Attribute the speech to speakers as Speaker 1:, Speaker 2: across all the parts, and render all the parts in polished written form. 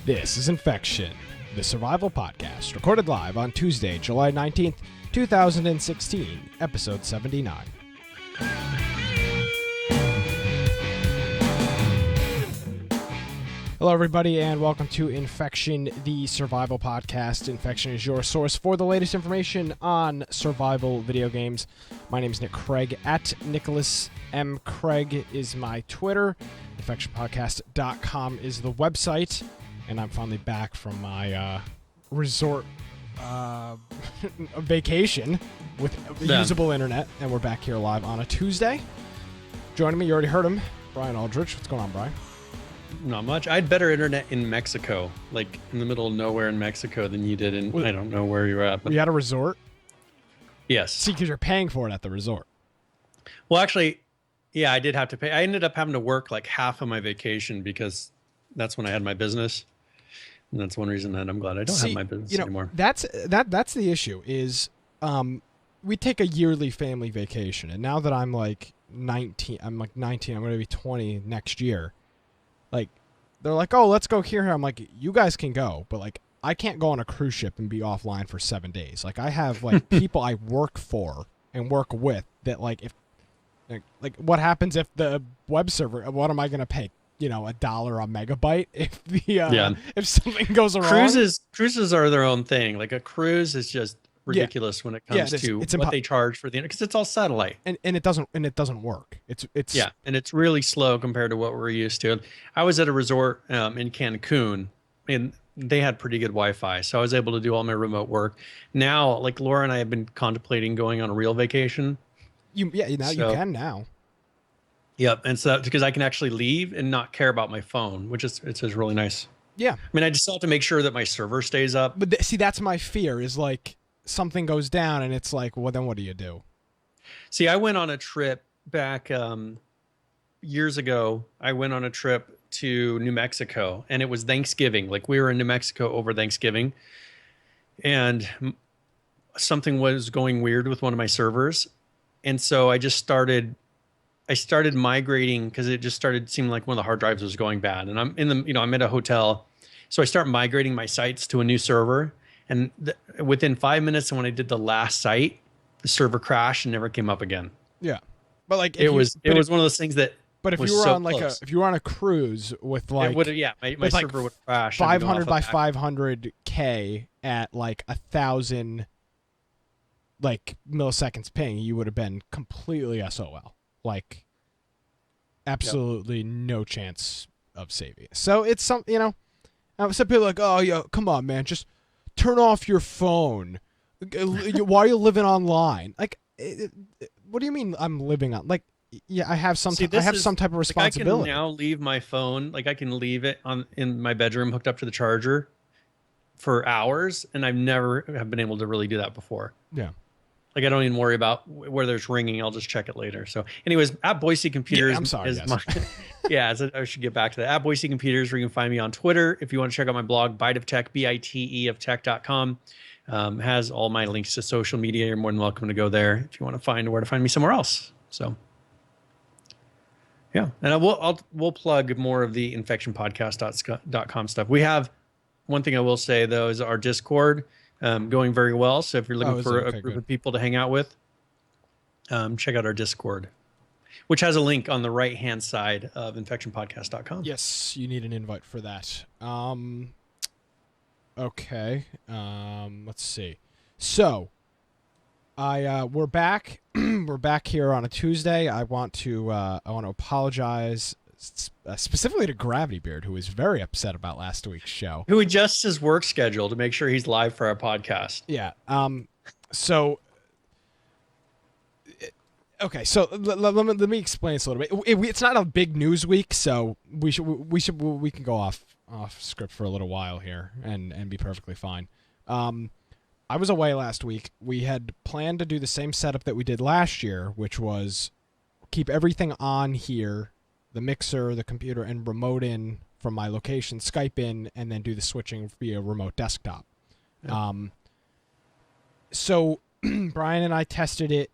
Speaker 1: This is Infection, the survival podcast, recorded live on Tuesday, July 19th, 2016, episode 79. Hello, everybody, and welcome to Infection, the survival podcast. Infection is your source for the latest information on survival video games. My name is Nick Craig. At Nicholas M. Craig is my Twitter. InfectionPodcast.com is the website. And I'm finally back from my resort vacation with usable internet. And we're back here live on a Tuesday. Joining me, you already heard him, Brian Aldrich. What's going on, Brian?
Speaker 2: Not much. I had better internet in Mexico, like in the middle of nowhere in Mexico, than you did in, I don't know where you're at. But
Speaker 1: you had a resort?
Speaker 2: Yes.
Speaker 1: See, because you're paying for it at the resort.
Speaker 2: Well, actually, yeah, I did have to pay. I ended up having to work like half of my vacation because that's when I had my business. And that's one reason that I'm glad I don't have my business anymore.
Speaker 1: That's the issue is we take a yearly family vacation. And now that I'm like 19, I'm going to be 20 next year. Like, they're like, oh, let's go here. I'm like, you guys can go, but like, I can't go on a cruise ship and be offline for 7 days. Like, I have like people I work for and work with that like, if like what happens if the web server, what am I going to pay? You know, $1 a megabyte if the if something goes wrong.
Speaker 2: Cruises are their own thing. Like a cruise is just ridiculous when it comes to what they charge for the internet, because it's all satellite
Speaker 1: and it doesn't work. It's
Speaker 2: and it's really slow compared to what we're used to. I was at a resort in Cancun, and they had pretty good Wi-Fi, so I was able to do all my remote work. Now, like Laura and I have been contemplating going on a real vacation.
Speaker 1: You can now.
Speaker 2: Yep, and so because I can actually leave and not care about my phone, which is really nice.
Speaker 1: Yeah,
Speaker 2: I mean, I just have to make sure that my server stays up.
Speaker 1: But see, that's my fear is like, something goes down and it's like, well, then what do you do?
Speaker 2: See, I went on a trip back years ago. I went on a trip to New Mexico, and it was Thanksgiving. Like, we were in New Mexico over Thanksgiving, and something was going weird with one of my servers. And so I started migrating, because it just started seeming like one of the hard drives was going bad. And I'm at a hotel. So I start migrating my sites to a new server. And within 5 minutes, when I did the last site, the server crashed and never came up again.
Speaker 1: Yeah, but like
Speaker 2: it was one of those things that.
Speaker 1: But if you were on like if you were on a cruise with like,
Speaker 2: my server would crash.
Speaker 1: 500 by 500K at like 1,000 like milliseconds ping, you would have been completely SOL. Like, absolutely no chance of saving. So it's some some people are like, oh yeah, come on man, just turn off your phone. Why are you living online? Like, what do you mean I'm living on? Like, yeah, I have some type of responsibility.
Speaker 2: I can now leave my phone. Like, I can leave it in my bedroom hooked up to the charger for hours, and I've never have been able to really do that before.
Speaker 1: Yeah.
Speaker 2: Like, I don't even worry about whether it's ringing. I'll just check it later. So anyways, at Boise Computers.
Speaker 1: Yeah, I'm sorry.
Speaker 2: Yes. I should get back to that. At Boise Computers, where you can find me on Twitter. If you want to check out my blog, Bite of Tech, BITE of tech.com. Has all my links to social media. You're more than welcome to go there if you want to find where to find me somewhere else. So, yeah. And we'll plug more of the infectionpodcast.com stuff. We have one thing I will say, though, is our Discord. Going very well. So if you're looking for a group of people to hang out with, check out our Discord, which has a link on the right-hand side of infectionpodcast.com.
Speaker 1: Yes, you need an invite for that. Okay. Let's see. So, we're back. We're back here on a Tuesday. I want to apologize specifically to Gravity Beard, who was very upset about last week's show.
Speaker 2: Who adjusts his work schedule to make sure he's live for our podcast.
Speaker 1: Yeah. So, okay. So let me explain this a little bit. It's not a big news week, so we can go off script for a little while here and be perfectly fine. I was away last week. We had planned to do the same setup that we did last year, which was keep everything on here. The mixer, the computer, and remote in from my location, Skype in, and then do the switching via remote desktop. Yeah. So Brian and I tested it.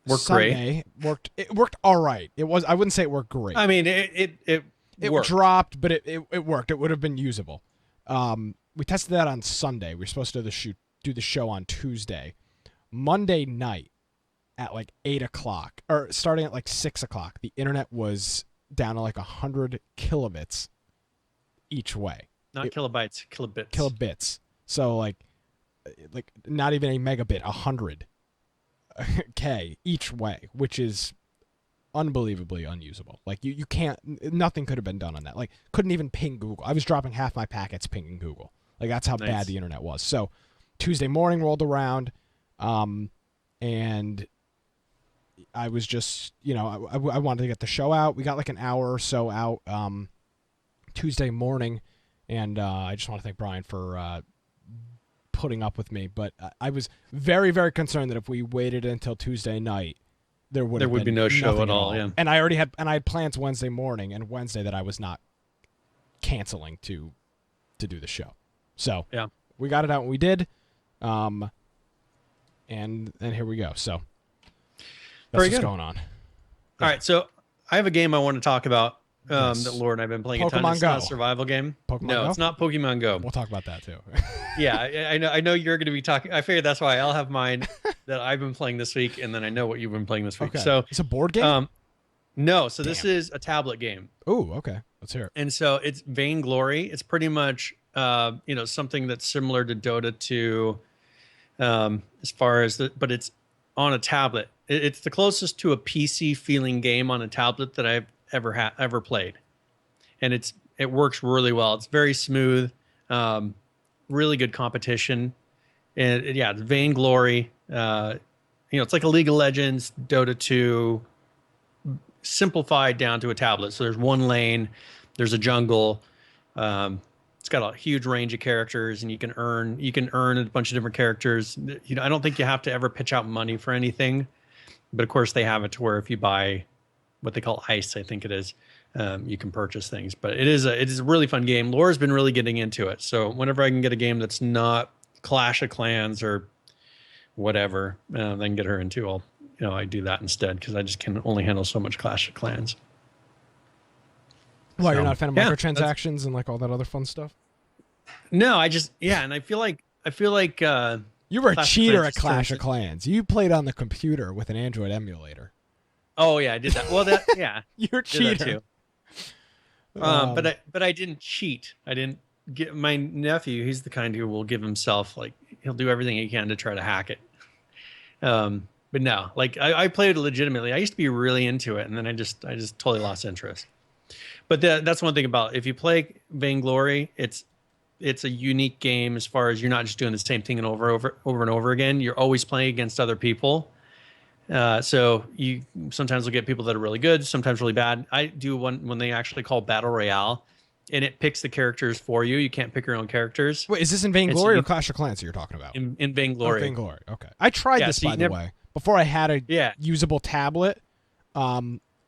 Speaker 2: Worked
Speaker 1: Sunday.
Speaker 2: Great.
Speaker 1: It worked all right. I wouldn't say it worked great.
Speaker 2: I mean, it
Speaker 1: dropped, but it worked. It would have been usable. We tested that on Sunday. We were supposed to do the show on Tuesday. Monday night at like 8 o'clock, or starting at like 6 o'clock, the internet was down to like 100 kilobits each way.
Speaker 2: Not kilobytes, kilobits.
Speaker 1: Kilobits. So like not even a megabit, 100 K each way, which is unbelievably unusable. Like you can't, nothing could have been done on that. Like couldn't even ping Google. I was dropping half my packets pinging Google. Like that's how bad the internet was. So Tuesday morning rolled around, and I was just, I wanted to get the show out. We got like an hour or so out Tuesday morning, and I just want to thank Brian for putting up with me. But I was very, very concerned that if we waited until Tuesday night, there would be
Speaker 2: no show at all. Yeah.
Speaker 1: And I had plans Wednesday morning and Wednesday that I was not canceling to do the show. So
Speaker 2: yeah,
Speaker 1: we got it out when we did, and here we go. So that's what's going on.
Speaker 2: All right, so I have a game I want to talk about that Laura and I've been playing a ton. It's not a survival game. It's not Pokemon Go.
Speaker 1: We'll talk about that too.
Speaker 2: Yeah, I know you're going to be talking. I figured that's why I'll have mine that I've been playing this week, and then I know what you've been playing this week.
Speaker 1: Okay.
Speaker 2: So
Speaker 1: it's a board game?
Speaker 2: No, so this is a tablet game.
Speaker 1: Oh, okay. Let's hear it.
Speaker 2: And so it's Vainglory. It's pretty much something that's similar to Dota 2 as far as but it's on a tablet. It's the closest to a PC feeling game on a tablet that I've ever played. And it works really well. It's very smooth, really good competition. And it's Vainglory. It's like a League of Legends, Dota 2, simplified down to a tablet. So there's one lane, there's a jungle. It's got a huge range of characters, and you can earn a bunch of different characters. I don't think you have to ever pitch out money for anything, but of course they have it to where if you buy what they call ice, I think it is, you can purchase things. But it is a really fun game. Laura's been really getting into it. So whenever I can get a game that's not Clash of Clans or whatever, I can get her into. I do that instead because I just can only handle so much Clash of Clans.
Speaker 1: Why, you're not a fan of microtransactions and like all that other fun stuff?
Speaker 2: No, and I feel like
Speaker 1: you were a cheater at Clash of Clans. You played on the computer with an Android emulator.
Speaker 2: Oh yeah, I did that. Well, yeah,
Speaker 1: you're a cheater
Speaker 2: too. But I didn't cheat. I didn't get my nephew. He's the kind who will give himself, like, he'll do everything he can to try to hack it. But no, like I played it legitimately. I used to be really into it, and then I just totally lost interest. But that's one thing about, if you play Vainglory, it's a unique game as far as you're not just doing the same thing over and over again. You're always playing against other people. So you sometimes will get people that are really good, sometimes really bad. I do one when they actually call Battle Royale, and it picks the characters for you. You can't pick your own characters.
Speaker 1: Wait, is this in Vainglory or Clash of Clans that you're talking about?
Speaker 2: In Vainglory.
Speaker 1: Oh, Vainglory. Okay. I tried this, by the way, before I had a usable tablet.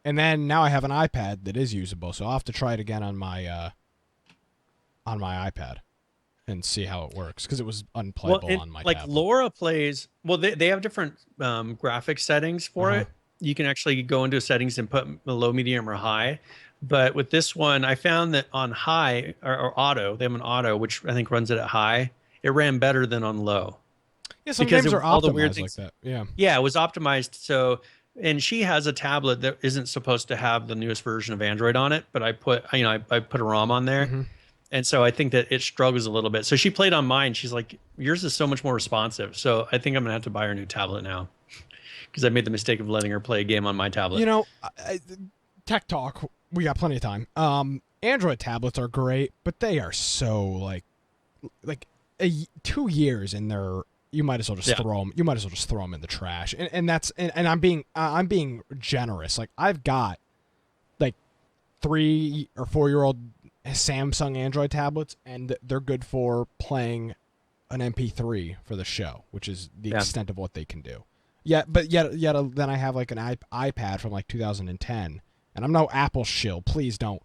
Speaker 1: And then now I have an iPad that is usable, so I'll have to try it again on my iPad and see how it works, because it was unplayable on my tablet.
Speaker 2: Laura plays, they have different graphic settings for it. You can actually go into settings and put low, medium, or high. But with this one, I found that on high or auto, they have an auto, which I think runs it at high. It ran better than on low.
Speaker 1: Yeah, some games are optimized like that. Yeah.
Speaker 2: Yeah, it was optimized. So, and she has a tablet that isn't supposed to have the newest version of Android on it, but I put a ROM on there. Mm-hmm. And so I think that it struggles a little bit. So she played on mine. She's like, yours is so much more responsive. So I think I'm going to have to buy her a new tablet now, because I made the mistake of letting her play a game on my tablet.
Speaker 1: Tech talk, we got plenty of time. Android tablets are great, but they are so like 2 years and you might as well just throw them. You might as well just throw them in the trash. And I'm being generous. Like, I've got like 3 or 4 year old Samsung Android tablets, and they're good for playing an MP3 for the show, which is the extent of what they can do. Yet then I have like an iPad from like 2010, and I'm no Apple shill. Please don't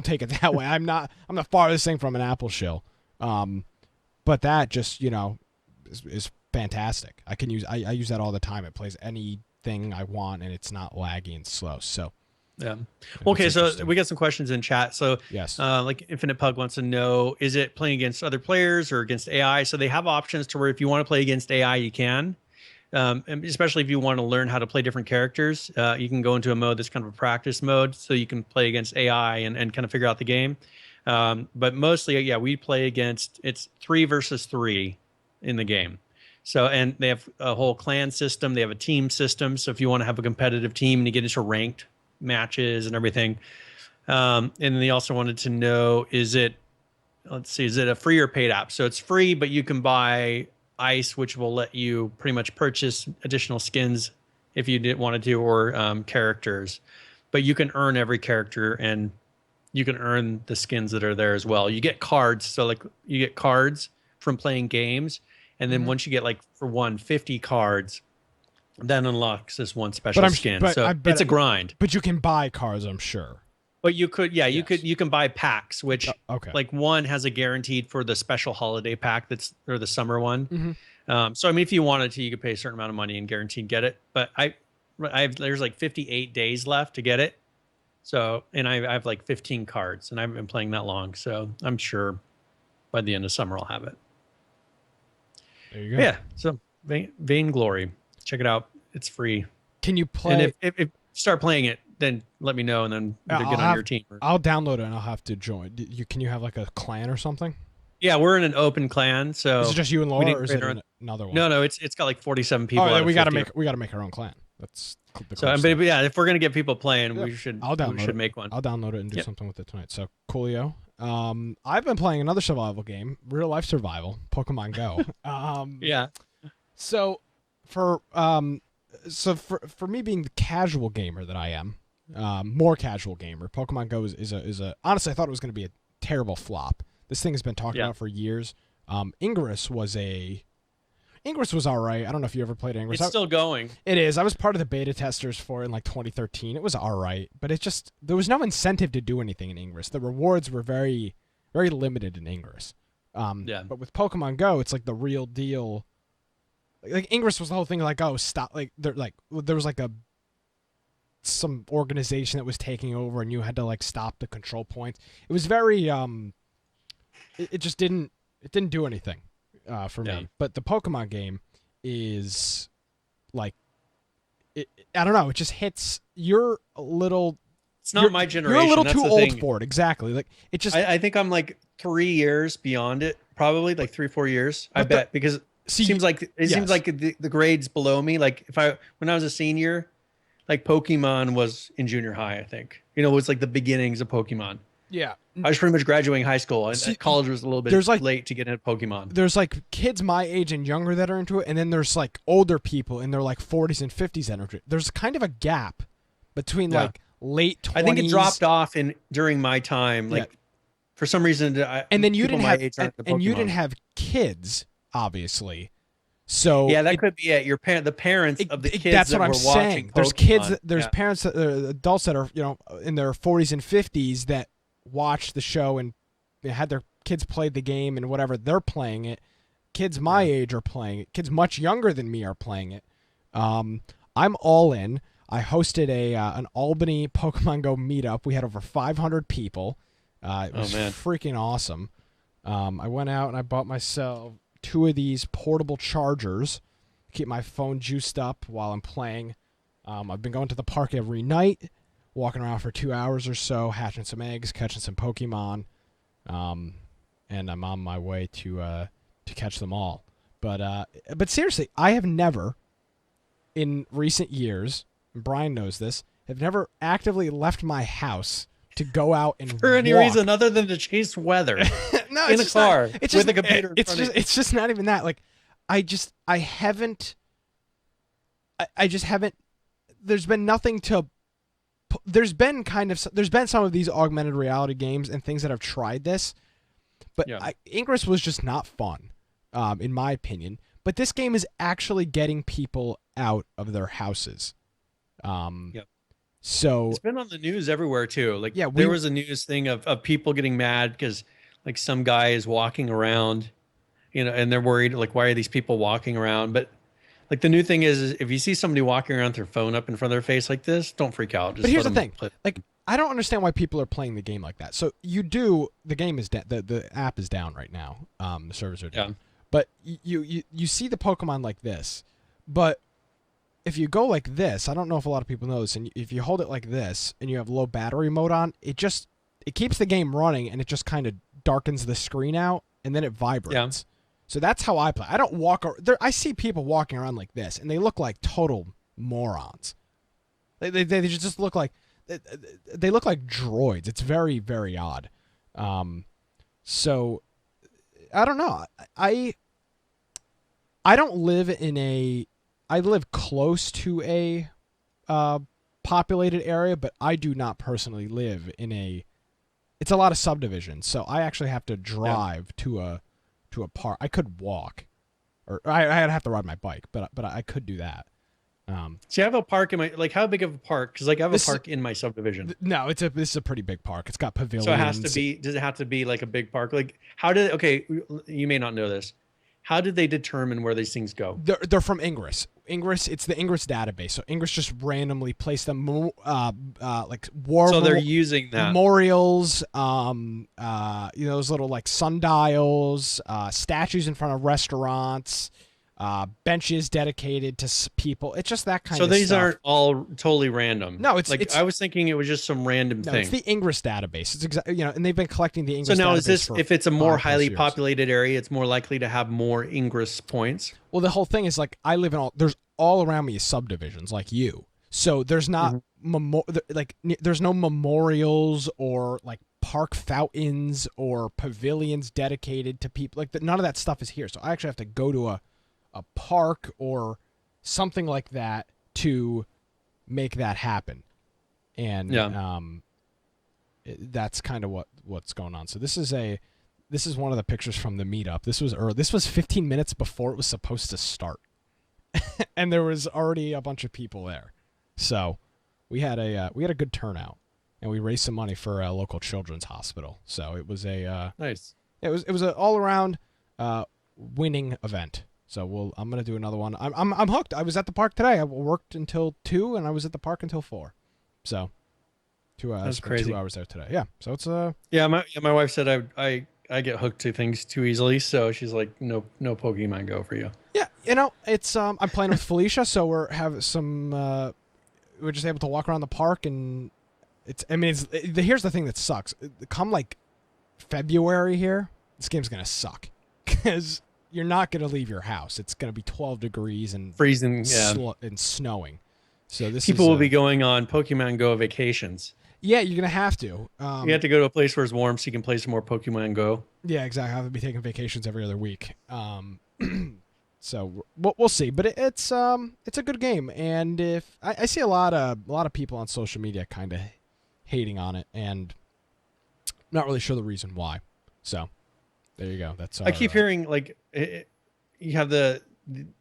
Speaker 1: take it that way. I'm the farthest thing from an Apple shill. But that just, is fantastic. I use that all the time. It plays anything I want, and it's not laggy and slow. So
Speaker 2: Yeah.
Speaker 1: And
Speaker 2: Well,
Speaker 1: it's
Speaker 2: okay, so
Speaker 1: interesting.
Speaker 2: we got some questions in chat. So,
Speaker 1: Yes.
Speaker 2: like Infinite Pug wants to know, is it playing against other players or against AI? So they have options to where if you want to play against AI, you can. And especially if you want to learn how to play different characters, you can go into a mode that's kind of a practice mode, so you can play against AI and kind of figure out the game. But mostly, yeah, we play against it's 3 versus 3 in the game. So, and they have a whole clan system. They have a team system. So if you want to have a competitive team and you get into ranked matches and everything. And then they also wanted to know, let's see, is it a free or paid app? So it's free, but you can buy Ice, which will let you pretty much purchase additional skins if you didn't want to do, or characters. But you can earn every character and you can earn the skins that are there as well. You get cards. So like you get cards from playing games. And then once you get like for 150 cards, that unlocks this one special skin. So it's a grind.
Speaker 1: But you can buy cards, I'm sure.
Speaker 2: But you could, yeah,
Speaker 1: Yes.
Speaker 2: you can buy packs, which
Speaker 1: Okay.
Speaker 2: like one has a guaranteed for the special holiday pack or the summer one.
Speaker 1: Mm-hmm.
Speaker 2: So I mean, if you wanted to, you could pay a certain amount of money and guaranteed get it. But there's like 58 days left to get it. So, and I have like 15 cards, and I haven't been playing that long, so I'm sure by the end of summer I'll have it.
Speaker 1: There you go.
Speaker 2: But yeah. So Vainglory, check it out. It's free.
Speaker 1: Can you play?
Speaker 2: And if you start playing it, then let me know, and then either get on your team.
Speaker 1: I'll download it and I'll have to join. Can you have like a clan or something?
Speaker 2: Yeah, we're in an open clan. So
Speaker 1: is it just you and Laura, or is it another one?
Speaker 2: No, it's got like 47 people.
Speaker 1: Oh, we gotta make our own clan. That's
Speaker 2: so. But yeah, if we're gonna get people playing, we should make one.
Speaker 1: I'll download it and do something with it tonight. So coolio. I've been playing another survival game, real life survival, Pokemon Go.
Speaker 2: Yeah.
Speaker 1: So for me being the casual gamer that I am, more casual gamer, Pokemon Go is a honestly, I thought it was going to be a terrible flop. This thing has been talked about for years. Ingress was all right. I don't know if you ever played Ingress.
Speaker 2: It's still going.
Speaker 1: It is. I was part of the beta testers for it in like 2013. It was all right, but there was no incentive to do anything in Ingress. The rewards were very, very limited in Ingress. But with Pokemon Go, it's like the real deal. Like Ingress was the whole thing. Like, oh, stop! Like there was like some organization that was taking over, and you had to like stop the control points. It was very it just didn't do anything for me. But the Pokemon game is like I don't know. It just hits. You're a little.
Speaker 2: It's not my generation.
Speaker 1: You're a little
Speaker 2: That's
Speaker 1: too
Speaker 2: the
Speaker 1: old
Speaker 2: thing.
Speaker 1: for it. Exactly. Like it just.
Speaker 2: I think I'm like 3 years beyond it. Probably like 3-4 years. I bet because it seems like the grades below me. Like when I was a senior, like Pokemon was in junior high. I think it was like the beginnings of Pokemon.
Speaker 1: Yeah.
Speaker 2: I was pretty much graduating high school, and college was a little bit late to get into Pokemon.
Speaker 1: There's like kids my age and younger that are into it, and then there's like older people in their like 40s and 50s that are into it. There's kind of a gap between like late 20s.
Speaker 2: I think it dropped off during my time, like for some reason.
Speaker 1: And then you didn't have kids, obviously. So
Speaker 2: yeah, that could be it. The parents of the kids.
Speaker 1: That's
Speaker 2: what
Speaker 1: I'm saying. There's kids. There's parents, adults that are in their 40s and 50s that watched the show and had their kids play the game and whatever. They're playing it. Kids my age are playing it. Kids much younger than me are playing it. I'm all in. I hosted an Albany Pokemon Go meetup. We had over 500 people. It was freaking awesome. I went out and I bought myself 2 of these portable chargers to keep my phone juiced up while I'm playing. I've been going to the park every night, walking around for 2 hours or so, hatching some eggs, catching some Pokemon, and I'm on my way to catch them all. But seriously, I have never, in recent years, and Brian knows this, have never actively left my house to go out and
Speaker 2: for any reason other than to chase weather.
Speaker 1: No,
Speaker 2: in a car
Speaker 1: with
Speaker 2: a computer.
Speaker 1: It's just not even that. Like, I just haven't. There's been nothing to. There's been some of these augmented reality games and things that have tried this, but Ingress was just not fun, in my opinion. But this game is actually getting people out of their houses. So
Speaker 2: it's been on the news everywhere too. Like there was a news thing of people getting mad because like some guy is walking around, and they're worried like, why are these people walking around? But Like the new thing is if you see somebody walking around with their phone up in front of their face like this, don't freak out. Just
Speaker 1: But here's
Speaker 2: let
Speaker 1: the
Speaker 2: them
Speaker 1: thing.
Speaker 2: play.
Speaker 1: Like, I don't understand why people are playing the game like that. So the game is the app is down right now. The servers are down.
Speaker 2: Yeah.
Speaker 1: But you see the Pokemon like this, but if you go like this, I don't know if a lot of people know this, and if you hold it like this and you have low battery mode on, it keeps the game running and it just kind of darkens the screen out and then it vibrates.
Speaker 2: Yeah.
Speaker 1: So that's how I play. I don't there. I see people walking around like this and they look like total morons. They just look like they look like droids. It's very, very odd. So I don't know. I don't live I live close to a populated area, but I do not personally live in it's a lot of subdivisions. So I actually have to drive to a park. I could walk, or I'd have to ride my bike, but I could do that.
Speaker 2: See, I have a park in my, like, how big of a park? Because like I have a park in my subdivision.
Speaker 1: No, this is a pretty big park. It's got pavilions.
Speaker 2: So it has to be. Does it have to be like a big park? Like, okay, you may not know this. How did they determine where these things go?
Speaker 1: They're from Ingress. It's the Ingress database. So Ingress just randomly placed them, like war.
Speaker 2: So they're using that
Speaker 1: memorials, those little like sundials, statues in front of restaurants, benches dedicated to people. It's just that kind of stuff.
Speaker 2: So these aren't all totally random.
Speaker 1: No,
Speaker 2: I was thinking it was just some random thing.
Speaker 1: It's the Ingress database. It's exactly, and they've been collecting the Ingress.
Speaker 2: So now
Speaker 1: database
Speaker 2: is this, if it's a more highly
Speaker 1: years.
Speaker 2: populated area, it's more likely to have more Ingress points?
Speaker 1: Well, the whole thing is like I live in there's all around me is subdivisions like you. So there's not there's no memorials or like park fountains or pavilions dedicated to people. Like none of that stuff is here. So I actually have to go to a park or something like that to make that happen. And that's kind of what's going on. So this is one of the pictures from the meetup. This was 15 minutes before it was supposed to start. And there was already a bunch of people there. So we had a good turnout, and we raised some money for a local children's hospital. So it was
Speaker 2: nice.
Speaker 1: It was an all around winning event. So I'm gonna do another one. I'm hooked. I was at the park today. I worked until 2, and I was at the park until 4. So 2 hours.
Speaker 2: That's crazy.
Speaker 1: 2 hours there today. Yeah. So it's
Speaker 2: Yeah, my wife said I get hooked to things too easily, so she's like, no Pokemon Go for you.
Speaker 1: Yeah, it's I'm playing with Felicia, so we're just able to walk around the park, and here's the thing that sucks. Come like February here, this game's gonna suck because you're not gonna leave your house. It's gonna be 12 degrees and
Speaker 2: freezing,
Speaker 1: and snowing. So
Speaker 2: people will be going on Pokemon Go vacations.
Speaker 1: Yeah, you're gonna have to.
Speaker 2: You have to go to a place where it's warm so you can play some more Pokemon Go.
Speaker 1: Yeah, exactly. I have to be taking vacations every other week. So we'll see, but it's a good game, and if I see a lot of people on social media kind of hating on it, and not really sure the reason why. So there you go. That's
Speaker 2: I keep hearing like you have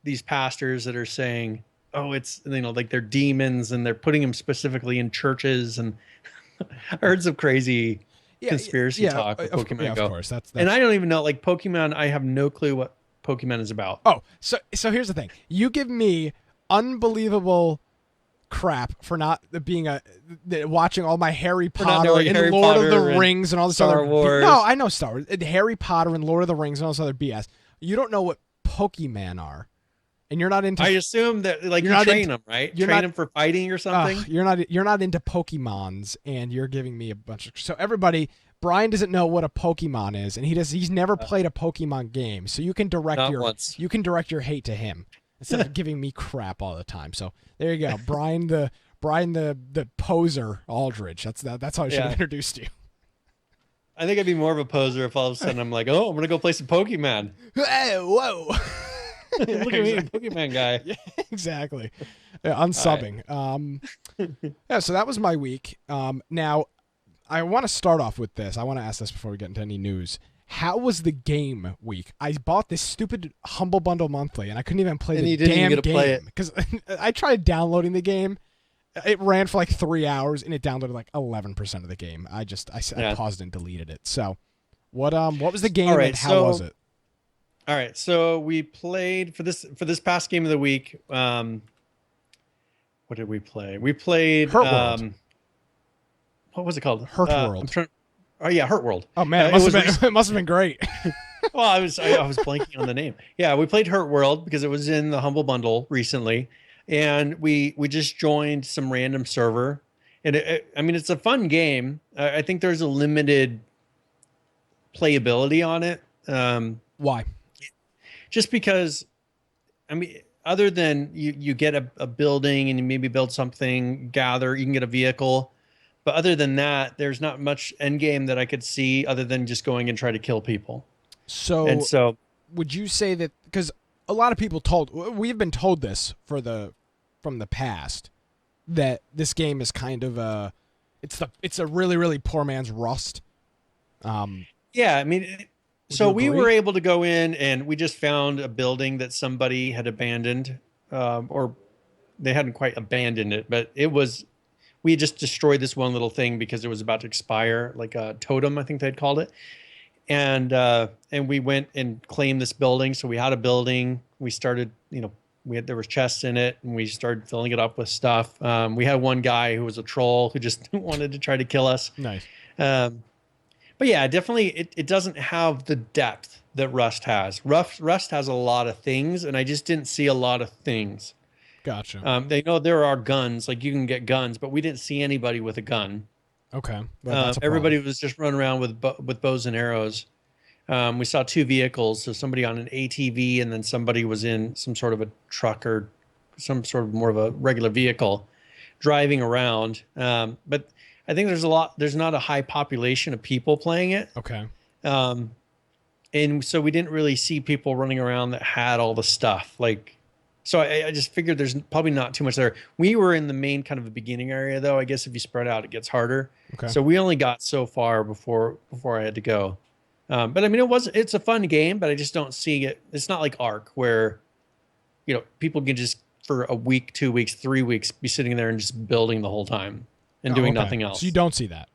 Speaker 2: these pastors that are saying, oh, it's like they're demons, and they're putting them specifically in churches, and I heard some crazy conspiracy talk with Pokemon Go.
Speaker 1: Of course, that's
Speaker 2: and I don't even know, like Pokemon. I have no clue what Pokemon is about.
Speaker 1: Oh, so here's the thing. You give me unbelievable crap for not being watching all my Harry Potter and Lord of the Rings and all this
Speaker 2: Star
Speaker 1: other
Speaker 2: Wars.
Speaker 1: No, I know Star Wars, Harry Potter and Lord of the Rings and all this other BS. You don't know what Pokemon are, and you're not into.
Speaker 2: I assume that you train them, right? Train them for fighting or something.
Speaker 1: You're not into Pokemons, and you're giving me a bunch of. So everybody. Brian doesn't know what a Pokemon is, and he's never played a Pokemon game. So you can direct your hate to him instead of giving me crap all the time. So there you go, Brian the poser Aldridge. That's how I should have introduced you.
Speaker 2: I think I'd be more of a poser if all of a sudden I'm like, oh, I'm gonna go play some Pokemon.
Speaker 1: Hey, whoa!
Speaker 2: Look at me, Pokemon guy.
Speaker 1: Yeah, exactly. Yeah, unsubbing. Right. So that was my week. Now. I want to start off with this. I want to ask this before we get into any news. How was the game week? I bought this stupid Humble Bundle monthly, and I couldn't even play the damn game because I tried downloading the game. It ran for like 3 hours, and it downloaded like 11% of the game. I paused and deleted it. So, what was the game, and how was it?
Speaker 2: All right, so we played for this past game of the week. What did we play? We played
Speaker 1: Hurt World.
Speaker 2: what was it called?
Speaker 1: Hurt
Speaker 2: I'm
Speaker 1: World.
Speaker 2: trying. Oh yeah, Hurt World.
Speaker 1: Oh man, it
Speaker 2: It
Speaker 1: must have
Speaker 2: was
Speaker 1: been it must have been great.
Speaker 2: well, I was blanking on the name. Yeah, we played Hurt World because it was in the Humble Bundle recently, and we just joined some random server, and I mean it's a fun game. I think there's a limited playability on it.
Speaker 1: Why?
Speaker 2: Just because I mean, other than you get a building and you maybe build something, gather, you can get a vehicle. But other than that, there's not much end game that I could see other than just going and try to kill people. And
Speaker 1: So
Speaker 2: so,
Speaker 1: would you say that because a lot of people we've been told this from the past that this game is kind of it's a really really poor man's Rust.
Speaker 2: yeah, I mean,
Speaker 1: Would
Speaker 2: so
Speaker 1: you
Speaker 2: we
Speaker 1: agree?
Speaker 2: were able to go in and we just found a building that somebody had abandoned, or they hadn't quite abandoned it, but we just destroyed this one little thing because it was about to expire, like a totem, I think they'd called it. And we went and claimed this building. So we had a building. We started, there was chests in it, and we started filling it up with stuff. We had one guy who was a troll who just wanted to try to kill us.
Speaker 1: Nice.
Speaker 2: Um, but yeah, definitely, it doesn't have the depth that Rust has. Rust has a lot of things, and I just didn't see a lot of things.
Speaker 1: Gotcha.
Speaker 2: They know there are guns, like you can get guns, but we didn't see anybody with a gun.
Speaker 1: Okay. Well, that's a
Speaker 2: Everybody
Speaker 1: problem.
Speaker 2: was just running around with bows and arrows. We saw two vehicles, so somebody on an ATV, and then somebody was in some sort of a truck or some sort of more of a regular vehicle driving around. But I think there's not a high population of people playing it.
Speaker 1: Okay.
Speaker 2: Um, and so we didn't really see people running around that had all the stuff. So I just figured there's probably not too much there. We were in the main kind of a beginning area, though. I guess if you spread out, it gets harder.
Speaker 1: Okay.
Speaker 2: So we only got so far before I had to go. But I mean, it's a fun game, but I just don't see it. It's not like Ark where, people can just for a week, 2 weeks, 3 weeks be sitting there and just building the whole time and
Speaker 1: Oh,
Speaker 2: doing
Speaker 1: okay.
Speaker 2: nothing else.
Speaker 1: So you don't see that.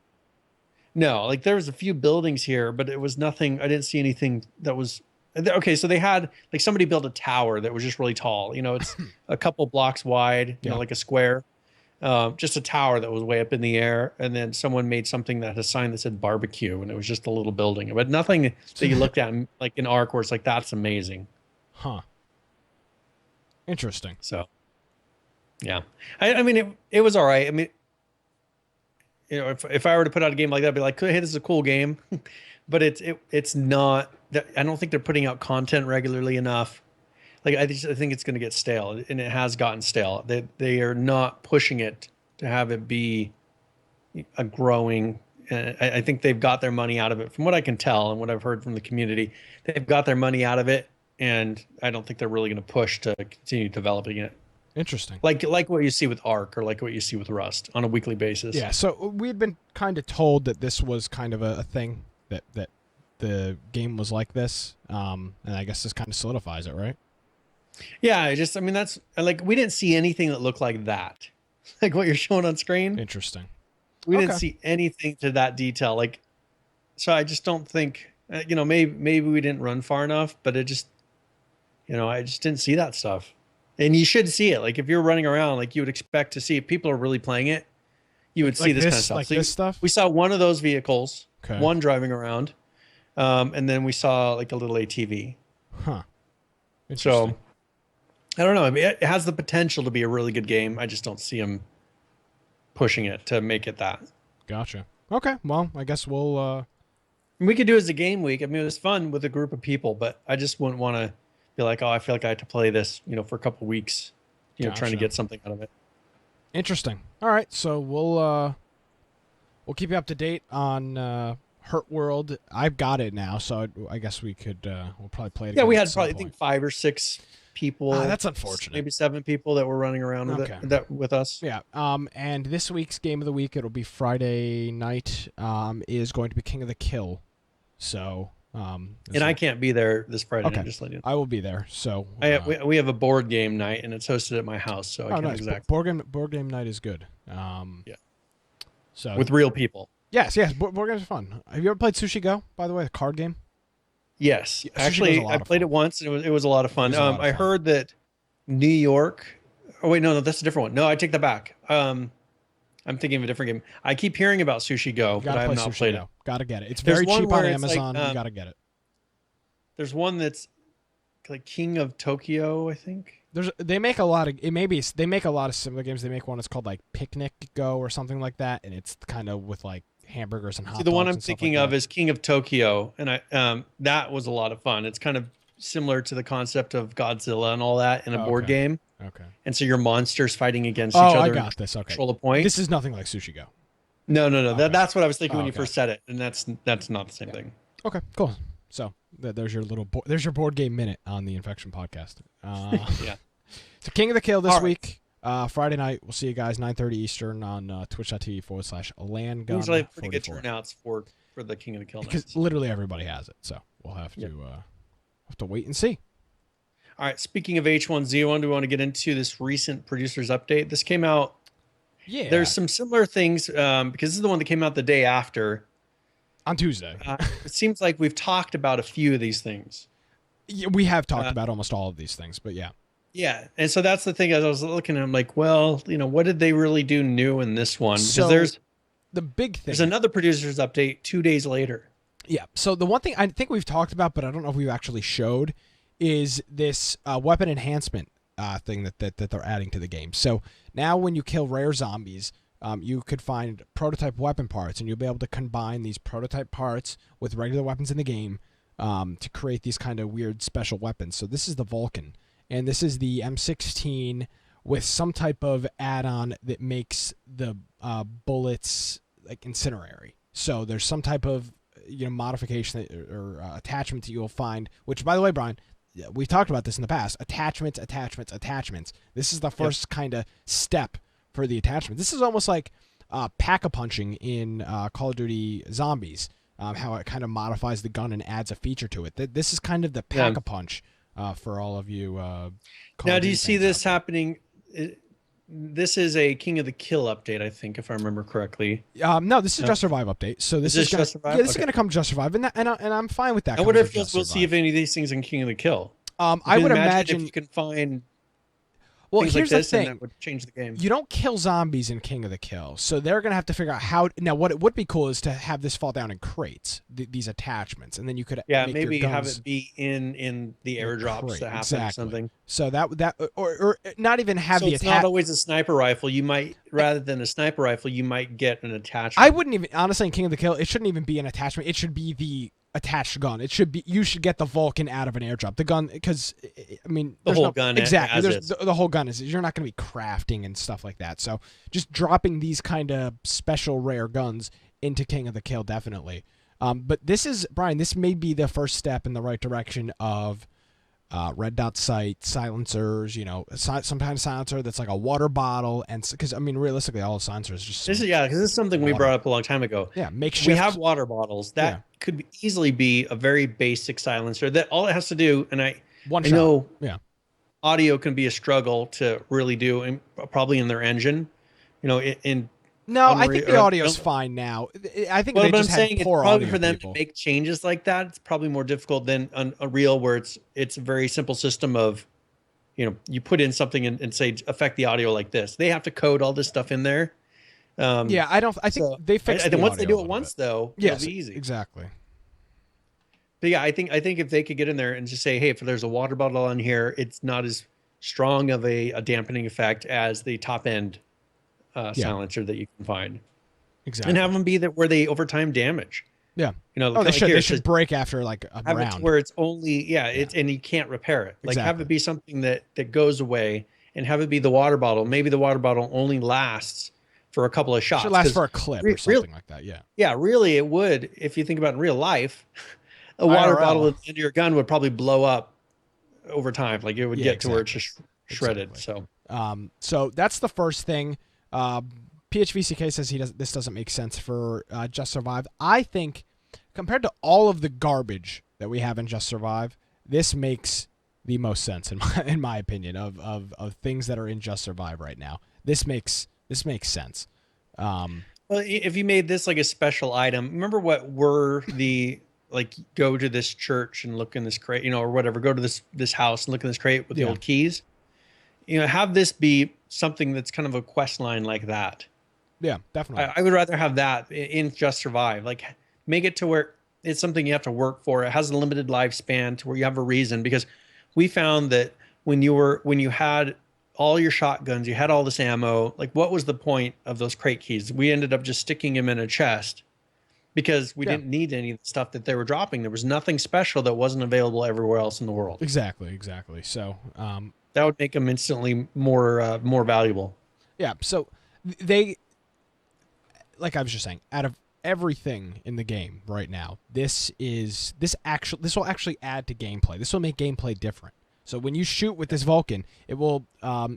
Speaker 2: No, like there was a few buildings here, but it was nothing. I didn't see anything that was okay. So they had like somebody built a tower that was just really tall. It's a couple blocks wide,
Speaker 1: Yeah.
Speaker 2: like a square. Just a tower that was way up in the air, and then someone made something that had a sign that said barbecue, and it was just a little building, but nothing that you looked at like in Ark where it's like that's amazing.
Speaker 1: Huh. Interesting.
Speaker 2: So, yeah, I mean it was all right. I mean, if I were to put out a game like that, I'd be like, hey, this is a cool game, but it's not. I don't think they're putting out content regularly enough. Like I think it's going to get stale, and it has gotten stale. They are not pushing it to have it be a growing. I think they've got their money out of it, from what I can tell and what I've heard from the community. They've got their money out of it, and I don't think they're really going to push to continue developing it.
Speaker 1: Interesting.
Speaker 2: Like what you see with Ark or like what you see with Rust on a weekly basis.
Speaker 1: Yeah. So we had been kind of told that this was kind of a thing that the game was like this, and I guess this kind of solidifies it, right?
Speaker 2: Yeah. I mean, that's like we didn't see anything that looked like that, like what you're showing on screen.
Speaker 1: Interesting.
Speaker 2: We
Speaker 1: Okay.
Speaker 2: didn't see anything to that detail. Like, so I just don't think, maybe we didn't run far enough, but it just, I just didn't see that stuff. And you should see it. Like if you're running around, like you would expect to see if people are really playing it, you would see
Speaker 1: Like
Speaker 2: this kind of stuff.
Speaker 1: like
Speaker 2: So
Speaker 1: this stuff.
Speaker 2: we saw one of those vehicles,
Speaker 1: Okay.
Speaker 2: one driving around, and then we saw like a little ATV.
Speaker 1: Huh. Interesting.
Speaker 2: So I don't know. I mean, it has the potential to be a really good game. I just don't see them pushing it to make it that.
Speaker 1: Gotcha. Okay. Well, I guess we'll.
Speaker 2: We could do it as a game week. I mean, it was fun with a group of people, but I just wouldn't want to be like, oh, I feel like I had to play this, for a couple weeks, trying to
Speaker 1: Gotcha.
Speaker 2: get something out of it.
Speaker 1: Interesting. All right. So we'll keep you up to date on Hurt World. I've got it now, so I guess we could we'll probably play it.
Speaker 2: Yeah,
Speaker 1: again
Speaker 2: we
Speaker 1: at
Speaker 2: had
Speaker 1: some
Speaker 2: probably, I
Speaker 1: point.
Speaker 2: think 5 or 6 people.
Speaker 1: That's unfortunate.
Speaker 2: Maybe 7 people that were running around with
Speaker 1: Okay.
Speaker 2: that with us.
Speaker 1: Yeah. And this week's game of the week, it'll be Friday night. Is going to be King of the Kill. So.
Speaker 2: And I can't be there this Friday.
Speaker 1: Okay.
Speaker 2: Night, just letting you know.
Speaker 1: I will be there. So.
Speaker 2: We have a board game night, and it's hosted at my house, so I
Speaker 1: Oh,
Speaker 2: can't
Speaker 1: nice.
Speaker 2: exactly
Speaker 1: Board game night is good.
Speaker 2: Yeah.
Speaker 1: So
Speaker 2: with real people.
Speaker 1: yes, board games are fun. Have you ever played Sushi Go? By the way, the card game.
Speaker 2: Yes,
Speaker 1: Yeah, Sushi Go is a
Speaker 2: actually,
Speaker 1: lot
Speaker 2: I
Speaker 1: of
Speaker 2: played
Speaker 1: fun.
Speaker 2: it once, and it was a lot of fun.
Speaker 1: was a lot of
Speaker 2: I
Speaker 1: fun.
Speaker 2: heard that New York. Oh wait, no, that's a different one. No, I take that back. I'm thinking of a different game. I keep hearing about Sushi Go,
Speaker 1: You
Speaker 2: but
Speaker 1: gotta
Speaker 2: I have
Speaker 1: play
Speaker 2: not
Speaker 1: Sushi
Speaker 2: played it.
Speaker 1: Go. Gotta get it. It's
Speaker 2: There's
Speaker 1: very
Speaker 2: one
Speaker 1: cheap on
Speaker 2: where it's like
Speaker 1: Amazon. You gotta get it.
Speaker 2: there's one that's like King of Tokyo, I think.
Speaker 1: They make a lot of they make a lot of similar games. They make one that's called like Picnic Go or something like that, and it's kind of with like hamburgers and hot
Speaker 2: See, the one
Speaker 1: dogs
Speaker 2: I'm
Speaker 1: and stuff
Speaker 2: thinking
Speaker 1: like
Speaker 2: of
Speaker 1: that.
Speaker 2: is King of Tokyo, and I that was a lot of fun. It's kind of similar to the concept of Godzilla and all that in a
Speaker 1: Oh,
Speaker 2: board
Speaker 1: okay.
Speaker 2: game,
Speaker 1: Okay.
Speaker 2: and so your monsters fighting against
Speaker 1: Oh,
Speaker 2: each
Speaker 1: I
Speaker 2: other
Speaker 1: got
Speaker 2: and
Speaker 1: this. Okay.
Speaker 2: control a point.
Speaker 1: This is nothing like Sushi Go.
Speaker 2: No.
Speaker 1: Okay.
Speaker 2: That's what I was thinking when you
Speaker 1: Okay.
Speaker 2: first said it, and that's not the same thing.
Speaker 1: Okay. Cool. So there's your there's your board game minute on the Infection podcast.
Speaker 2: Yeah.
Speaker 1: So King of the Kill this
Speaker 2: All right.
Speaker 1: week. Friday night. We'll see you guys 9:30 Eastern on twitch.tv/landgun.
Speaker 2: Usually have pretty good turnouts for the King of the Kill
Speaker 1: because
Speaker 2: nights.
Speaker 1: literally everybody has it. So we'll have to wait and see.
Speaker 2: All right. Speaking of H1Z1, do we want to get into this recent producers update? This came out.
Speaker 1: Yeah.
Speaker 2: There's some similar things because this is the one that came out the day after.
Speaker 1: On Tuesday.
Speaker 2: It seems like we've talked about a few of these things.
Speaker 1: Yeah, we have talked about almost all of these things, but yeah.
Speaker 2: Yeah, and so that's the thing. As I was looking at, I'm like, well, what did they really do new in this one? Because
Speaker 1: So,
Speaker 2: there's
Speaker 1: the big thing.
Speaker 2: there's another producers update 2 days later.
Speaker 1: Yeah. So the one thing I think we've talked about, but I don't know if we've actually showed, is this weapon enhancement thing that they're adding to the game. So now when you kill rare zombies, you could find prototype weapon parts, and you'll be able to combine these prototype parts with regular weapons in the game to create these kind of weird special weapons. So this is the Vulcan, and this is the M16 with some type of add-on that makes the bullets like incinerary. So there's some type of modification or attachment that you'll find. Which, by the way, Brian, we've talked about this in the past. Attachments. This is the first kind of step for the attachment. This is almost like pack-a-punching in Call of Duty Zombies. How it kind of modifies the gun and adds a feature to it. This is kind of the pack-a-punch for all of you.
Speaker 2: Now, do you see this happening? This is a King of the Kill update, I think, if I remember correctly.
Speaker 1: No, this is Just Survive update. So this is gonna,
Speaker 2: Just Survive?
Speaker 1: Yeah, this is going to come Just Survive, and I'm fine with that.
Speaker 2: I wonder if we'll see if any of these things in King of the Kill.
Speaker 1: I would imagine
Speaker 2: if you can find
Speaker 1: here's
Speaker 2: like this,
Speaker 1: the thing.
Speaker 2: and that would change the game.
Speaker 1: You don't kill zombies in King of the Kill, so they're going to have to figure out how. Now, what it would be cool is to have this fall down in crates, these attachments, and then you could make
Speaker 2: maybe
Speaker 1: your
Speaker 2: have
Speaker 1: guns
Speaker 2: it be in the airdrops
Speaker 1: crate.
Speaker 2: that happen
Speaker 1: Exactly.
Speaker 2: or something.
Speaker 1: So that or not even have
Speaker 2: So
Speaker 1: the
Speaker 2: it's
Speaker 1: attachment.
Speaker 2: not always a sniper rifle. You might, rather than a sniper rifle, you might get an attachment.
Speaker 1: I wouldn't even honestly in King of the Kill. It shouldn't even be an attachment. It should be the attached gun. It should be you should get the Vulcan out of an airdrop. The gun, because I mean
Speaker 2: The whole gun
Speaker 1: exactly.
Speaker 2: as
Speaker 1: There's
Speaker 2: is.
Speaker 1: the whole gun is. You're not going to be crafting and stuff like that. So just dropping these kind of special rare guns into King of the Kill definitely. But this is Brian. This may be the first step in the right direction of red dot sight, silencers. Sometimes silencer that's like a water bottle, and because I mean realistically, all silencers just
Speaker 2: Because this is something we brought up a long time ago.
Speaker 1: yeah makeshift.
Speaker 2: We have water bottles that could easily be a very basic silencer. That all it has to do, and I
Speaker 1: one shot.
Speaker 2: know
Speaker 1: Yeah.
Speaker 2: audio can be a struggle to really do, and probably in their engine. No, I think the
Speaker 1: audio's fine now. I think
Speaker 2: Well,
Speaker 1: they
Speaker 2: but I'm
Speaker 1: just
Speaker 2: saying
Speaker 1: had
Speaker 2: it's
Speaker 1: poor
Speaker 2: probably
Speaker 1: audio
Speaker 2: for them
Speaker 1: people.
Speaker 2: to make changes like that. It's probably more difficult than on Unreal, where it's a very simple system of, you put in something and say affect the audio like this. They have to code all this stuff in there.
Speaker 1: I think they fixed it.
Speaker 2: Once they do it once, though,
Speaker 1: yes,
Speaker 2: it'll be easy.
Speaker 1: Exactly.
Speaker 2: But yeah, I think if they could get in there and just say, hey, if there's a water bottle on here, it's not as strong of a dampening effect as the top end silencer that you can find.
Speaker 1: Exactly.
Speaker 2: And have them be that where they over time damage.
Speaker 1: Yeah.
Speaker 2: They
Speaker 1: They should break after like a
Speaker 2: have
Speaker 1: round.
Speaker 2: it where it's only it's and you can't repair it. Like have
Speaker 1: Exactly.
Speaker 2: it be something that goes away, and have it be the water bottle. Maybe the water bottle only lasts for a couple of shots.
Speaker 1: Should last for a clip or something like that. Yeah.
Speaker 2: Yeah, really, it would. If you think about it in real life, a water
Speaker 1: IRL.
Speaker 2: bottle into your gun would probably blow up over time. Like it would get to where it's
Speaker 1: exactly.
Speaker 2: just shredded.
Speaker 1: Exactly.
Speaker 2: So
Speaker 1: So that's the first thing. PHVCK says this doesn't make sense for Just Survive. I think compared to all of the garbage that we have in Just Survive, this makes the most sense in my opinion of things that are in Just Survive right now. This makes sense.
Speaker 2: well, if you made this like a special item, remember what were the like go to this church and look in this crate, you know, or whatever, go to this house and look in this crate with the
Speaker 1: Yeah.
Speaker 2: old keys. You know, have this be something that's kind of a quest line like that.
Speaker 1: Yeah, definitely.
Speaker 2: I would rather have that in Just Survive. Like, make it to where it's something you have to work for. It has a limited lifespan to where you have a reason. Because we found that when you had all your shotguns, you had all this ammo. Like, what was the point of those crate keys? We ended up just sticking them in a chest because we didn't need any of the stuff that they were dropping. There was nothing special that wasn't available everywhere else in the world.
Speaker 1: Exactly. So,
Speaker 2: That would make them instantly more valuable.
Speaker 1: yeah. So they, like I was just saying, out of everything in the game right now, this will actually add to gameplay. This will make gameplay different. So when you shoot with this Vulcan, it will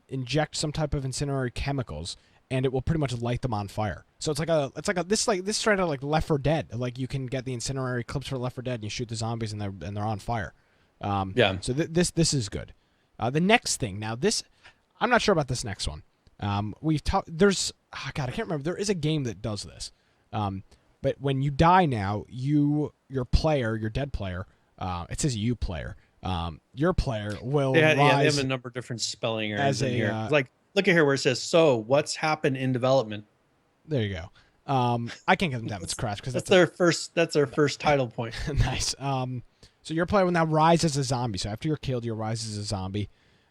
Speaker 1: inject some type of incendiary chemicals, and it will pretty much light them on fire. So this straight out like Left 4 Dead. Like, you can get the incendiary clips for Left 4 Dead, and you shoot the zombies, and they're on fire.
Speaker 2: Yeah.
Speaker 1: So this is good. The next thing, now this, I'm not sure about this next one. We've talked. God, I can't remember. There is a game that does this. But when you die now, your dead player, it says you player. Your player will
Speaker 2: They
Speaker 1: rise
Speaker 2: have a number of different spelling
Speaker 1: as
Speaker 2: errors in
Speaker 1: a,
Speaker 2: here. Like, look at here where it says, "So, what's happened in development?"
Speaker 1: There you go. I can't give them that much credit because
Speaker 2: That's their first title point.
Speaker 1: nice. So your player will now rise as a zombie. So after you're killed, you rise as a zombie.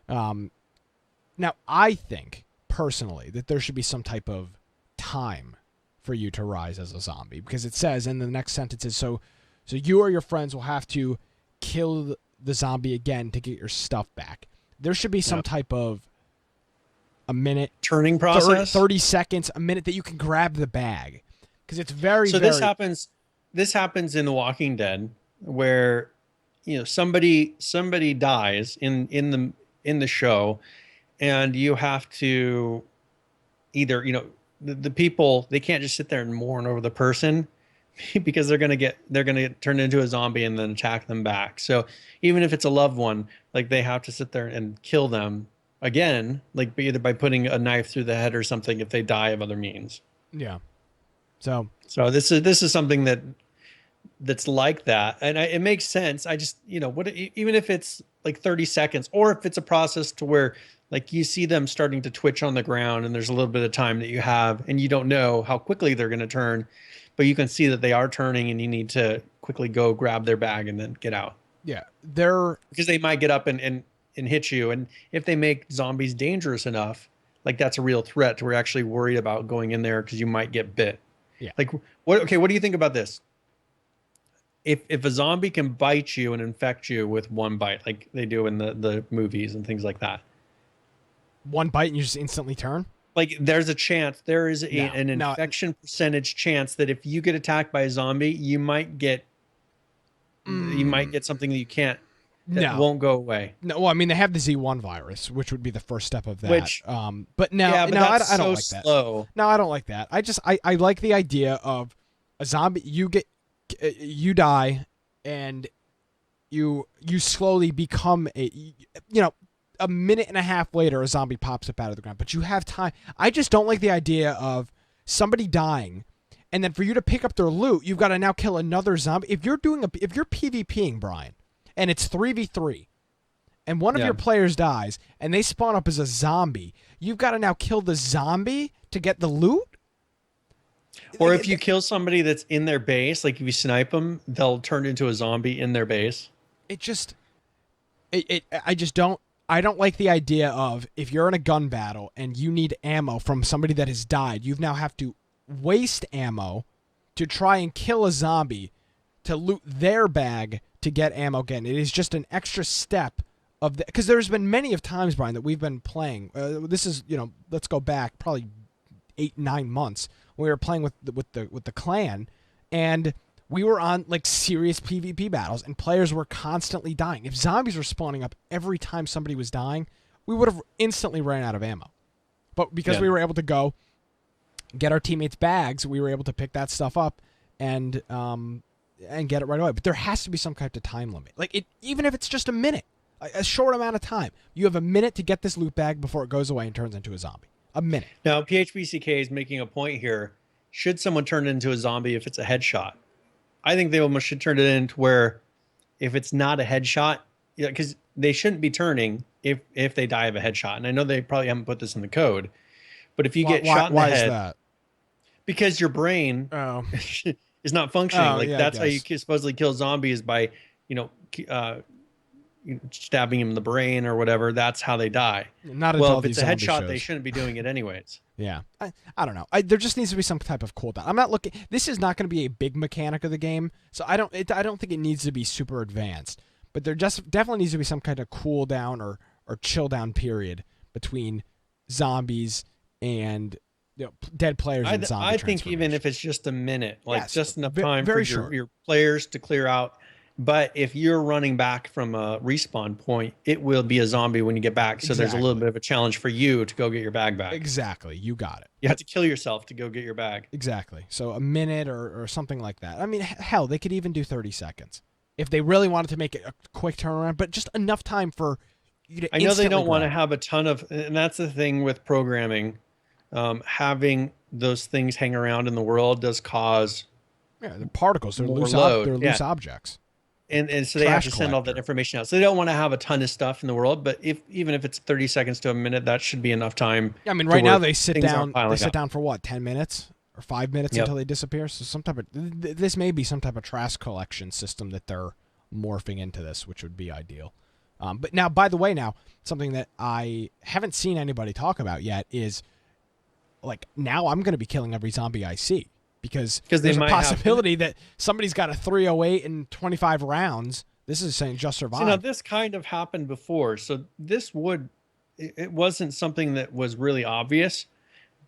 Speaker 1: Now I think personally that there should be some type of time for you to rise as a zombie, because it says in the next sentence is so you or your friends will have to kill the zombie again to get your stuff back. There should be some type of a minute
Speaker 2: Turning process,
Speaker 1: 30 seconds, a minute that you can grab the bag, because it's very
Speaker 2: this happens in The Walking Dead, where, you know, somebody dies in the show, and you have to either, you know, the people, they can't just sit there and mourn over the person because they're gonna get turned into a zombie and then attack them back. So even if it's a loved one, like, they have to sit there and kill them again, like either by putting a knife through the head or something if they die of other means.
Speaker 1: Yeah. So
Speaker 2: this is something that's like that, and it makes sense. I just, you know, even if it's like 30 seconds, or if it's a process to where, like, you see them starting to twitch on the ground, and there's a little bit of time that you have, and you don't know how quickly they're going to turn, but you can see that they are turning, and you need to quickly go grab their bag and then get out.
Speaker 1: yeah,
Speaker 2: Because they might get up and hit you, and if they make zombies dangerous enough, like, that's a real threat to where you're actually worried about going in there because you might get bit.
Speaker 1: Yeah.
Speaker 2: Like, what do you think about this? If a zombie can bite you and infect you with one bite, like they do in the movies and things like that,
Speaker 1: one bite and you just instantly turn.
Speaker 2: like, there's a chance, there is an infection percentage chance that if you get attacked by a zombie, you might get something that you can't, that won't go away.
Speaker 1: No, well, I mean, they have the Z1 virus, which would be the first step of that.
Speaker 2: Which,
Speaker 1: but no,
Speaker 2: yeah, but
Speaker 1: no,
Speaker 2: that's
Speaker 1: I don't
Speaker 2: so
Speaker 1: like
Speaker 2: slow.
Speaker 1: that. No, I don't like that. I like the idea of a zombie. You die, and you slowly become a minute and a half later, a zombie pops up out of the ground, but you have time. I just don't like the idea of somebody dying, and then for you to pick up their loot, you've got to now kill another zombie. If you're PvPing, Brian, and it's 3v3, and one of your players dies, and they spawn up as a zombie, you've got to now kill the zombie to get the loot?
Speaker 2: Or if you kill somebody that's in their base, like if you snipe them, they'll turn into a zombie in their base.
Speaker 1: I don't like the idea of, if you're in a gun battle and you need ammo from somebody that has died, you now have to waste ammo to try and kill a zombie to loot their bag to get ammo again. It is just an extra step of the, because there's been many of times, Brian, that we've been playing. This is, let's go back probably 8-9 months when we were playing with the clan, and we were on like serious PvP battles, and players were constantly dying. If zombies were spawning up every time somebody was dying, we would have instantly ran out of ammo. But because we were able to go get our teammates' bags, we were able to pick that stuff up and get it right away. But there has to be some kind of time limit. Like, even if it's just a minute, a short amount of time. You have a minute to get this loot bag before it goes away and turns into a zombie. A minute.
Speaker 2: Now, PHBCK is making a point here. Should someone turn into a zombie if it's a headshot? I think they almost should turn it into where if it's not a headshot, yeah, because they shouldn't be turning if they die of a headshot. And I know they probably haven't put this in the code, but if you get shot in the
Speaker 1: Why is
Speaker 2: head,
Speaker 1: that?
Speaker 2: because your brain
Speaker 1: Oh,
Speaker 2: is not functioning.
Speaker 1: oh
Speaker 2: Like
Speaker 1: yeah, I
Speaker 2: that's how you
Speaker 1: guess.
Speaker 2: supposedly kill zombies by, you know, stabbing him in the brain or whatever. That's how they die.
Speaker 1: Not into
Speaker 2: Well,
Speaker 1: all
Speaker 2: if it's
Speaker 1: these
Speaker 2: a
Speaker 1: zombie
Speaker 2: headshot, they
Speaker 1: shows.
Speaker 2: shouldn't be doing it anyways.
Speaker 1: Yeah, I don't know. There just needs to be some type of cooldown. I'm not looking. This is not going to be a big mechanic of the game, so I don't think it needs to be super advanced. But there just definitely needs to be some kind of cooldown or chill down period between zombies and dead players and zombie
Speaker 2: I think even
Speaker 1: transformation.
Speaker 2: if it's just a minute, like
Speaker 1: Yes,
Speaker 2: just enough time for
Speaker 1: very short.
Speaker 2: your players to clear out. But if you're running back from a respawn point, it will be a zombie when you get back. So there's a little
Speaker 1: Exactly.
Speaker 2: bit of a challenge for you to go get your bag back.
Speaker 1: Exactly. You got it.
Speaker 2: You have to kill yourself to go get your bag.
Speaker 1: Exactly. So a minute or something like that. I mean, hell, they could even do 30 seconds if they really wanted to make it a quick turnaround, but just enough time for you to
Speaker 2: I know they
Speaker 1: instantly
Speaker 2: don't want to
Speaker 1: grab.
Speaker 2: have a ton of, and that's the thing with programming. Having those things hang around in the world does cause
Speaker 1: Yeah, the particles, they're
Speaker 2: more load.
Speaker 1: they're
Speaker 2: Yeah.
Speaker 1: loose objects.
Speaker 2: And so they have
Speaker 1: Trash
Speaker 2: to send all that
Speaker 1: collector.
Speaker 2: information out. So they don't want to have a ton of stuff in the world, but even if it's 30 seconds to a minute, that should be enough time.
Speaker 1: Yeah, I mean,
Speaker 2: to
Speaker 1: right now
Speaker 2: where
Speaker 1: they sit
Speaker 2: things aren't
Speaker 1: down. They
Speaker 2: piling
Speaker 1: sit
Speaker 2: up.
Speaker 1: down for what, 10 minutes or 5 minutes
Speaker 2: Yep.
Speaker 1: until they disappear. So some type of this may be some type of trash collection system that they're morphing into this, which would be ideal. But now, by the way, now something that I haven't seen anybody talk about yet is like now I'm going to be killing every zombie I see because
Speaker 2: 'Cause they
Speaker 1: there's a
Speaker 2: might have-
Speaker 1: possibility that somebody's got a 308 and 25 rounds. This is saying just
Speaker 2: See, now
Speaker 1: survive.
Speaker 2: this kind of happened before. So it wasn't something that was really obvious,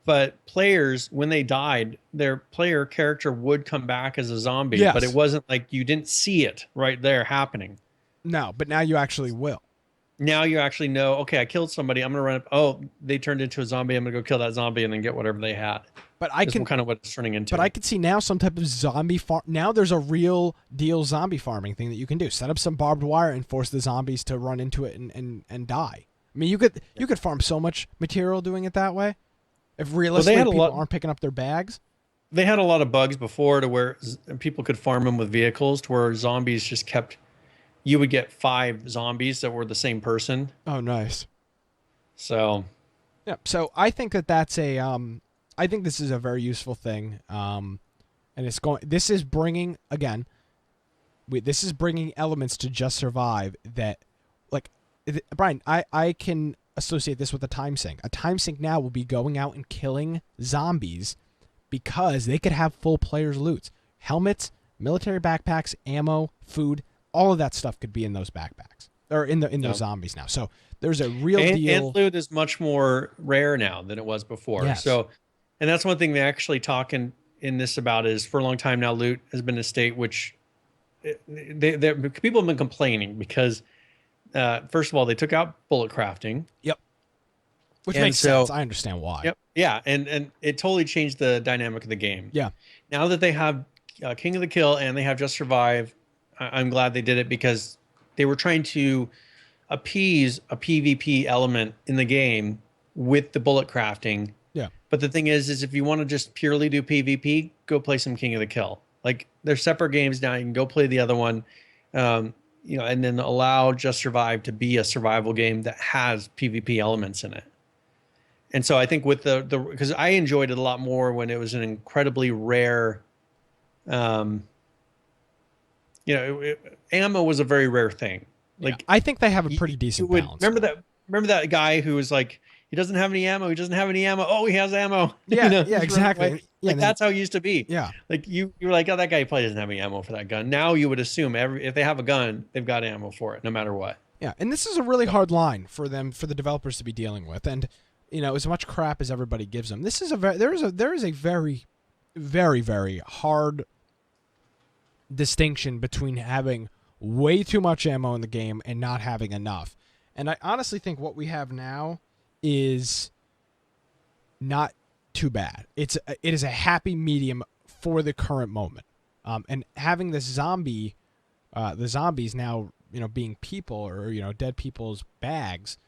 Speaker 2: but players, when they died, their player character would come back as a zombie,
Speaker 1: Yes.
Speaker 2: but it wasn't like you didn't see it right there happening.
Speaker 1: No, but now you actually will.
Speaker 2: Now you actually know, okay, I killed somebody. I'm going to run up. Oh, they turned into a zombie. I'm going to go kill that zombie and then get whatever they had.
Speaker 1: But I
Speaker 2: That's
Speaker 1: can
Speaker 2: kind of what it's turning into.
Speaker 1: But I could see now some type of zombie farm. Now there's a real deal zombie farming thing that you can do. Set up some barbed wire and force the zombies to run into it and die. I mean, you could farm so much material doing it that way. If realistically
Speaker 2: had a
Speaker 1: people
Speaker 2: lot-
Speaker 1: aren't picking up their bags.
Speaker 2: They had a lot of bugs before to where people could farm them with vehicles to where zombies just kept. You would get 5 zombies that were the same person.
Speaker 1: Oh, nice.
Speaker 2: So
Speaker 1: Yeah. So I think that's a I think this is a very useful thing. And it's going. This is bringing again. This is bringing elements to Just Survive that, like, Brian. I can associate this with a time sink. A time sink now will be going out and killing zombies because they could have full players' loots, helmets, military backpacks, ammo, food. All of that stuff could be in those backpacks or in those zombies now. So there's a real deal.
Speaker 2: and loot is much more rare now than it was before.
Speaker 1: Yes.
Speaker 2: So, and that's one thing they actually talk in this about is for a long time now, loot has been a state which people have been complaining because first of all, they took out bullet crafting.
Speaker 1: Yep. Which
Speaker 2: And
Speaker 1: makes
Speaker 2: so-
Speaker 1: sense. I understand why.
Speaker 2: Yep. Yeah, and it totally changed the dynamic of the game.
Speaker 1: Yeah.
Speaker 2: Now that they have King of the Kill and they have Just Survive, I'm glad they did it because they were trying to appease a PvP element in the game with the bullet crafting.
Speaker 1: Yeah.
Speaker 2: But the thing is if you want to just purely do PvP, go play some King of the Kill. Like they're separate games now. You can go play the other one, and then allow Just Survive to be a survival game that has PvP elements in it. And so I think with the because I enjoyed it a lot more when it was an incredibly rare, ammo was a very rare thing. Like
Speaker 1: Yeah. I think they have a pretty
Speaker 2: you
Speaker 1: decent
Speaker 2: would
Speaker 1: balance.
Speaker 2: remember that guy who was like, he doesn't have any ammo. He doesn't have any ammo. Oh, he has ammo.
Speaker 1: Yeah, yeah,
Speaker 2: he's running
Speaker 1: exactly.
Speaker 2: away.
Speaker 1: Yeah,
Speaker 2: Like that's how it used to be.
Speaker 1: Yeah.
Speaker 2: Like you were like, oh, that guy probably doesn't have any ammo for that gun. Now you would assume if they have a gun, they've got ammo for it, no matter what.
Speaker 1: Yeah, and this is a really hard line for the developers to be dealing with, and as much crap as everybody gives them, this is there is a very, very, very hard distinction between having way too much ammo in the game and not having enough. And I honestly think what we have now is not too bad. It is a happy medium for the current moment, and having the zombies now being people or dead people's bags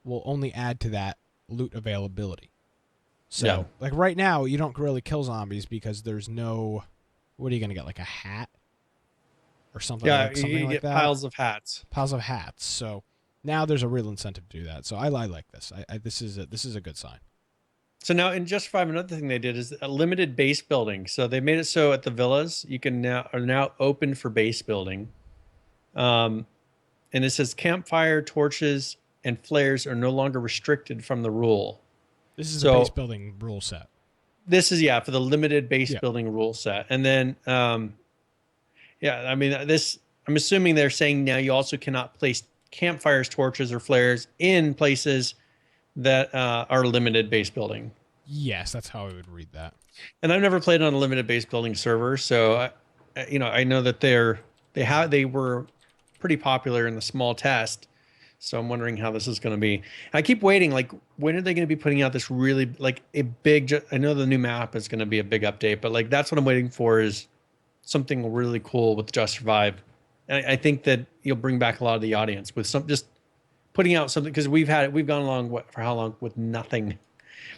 Speaker 1: will only add to that loot availability. So
Speaker 2: Yeah.
Speaker 1: like right now you don't really kill zombies because there's no, what are you going to get, like a hat or something,
Speaker 2: Yeah,
Speaker 1: like
Speaker 2: you
Speaker 1: something like
Speaker 2: get
Speaker 1: that.
Speaker 2: piles of hats.
Speaker 1: Piles of hats. So now there's a real incentive to do that. So I like this. This is a good sign.
Speaker 2: So now in Just 5, another thing they did is a limited base building. So they made it so at the villas you can now are now open for base building. Um, and it says campfire torches and flares are no longer restricted from the rule.
Speaker 1: This is the
Speaker 2: So
Speaker 1: base building rule set.
Speaker 2: this is for the limited base
Speaker 1: Yeah.
Speaker 2: building rule set. And then I mean this I'm assuming they're saying now you also cannot place campfires, torches, or flares in places that are limited base building.
Speaker 1: Yes, that's how I would read that.
Speaker 2: And I've never played on a limited base building server, so I know that they were pretty popular in the small test. So I'm wondering how this is going to be. I keep waiting. Like, when are they going to be putting out this really like a big? I know the new map is going to be a big update, but like that's what I'm waiting for is something really cool with Just Survive. And I think that you'll bring back a lot of the audience with some just putting out something, because we've gone along for how long with nothing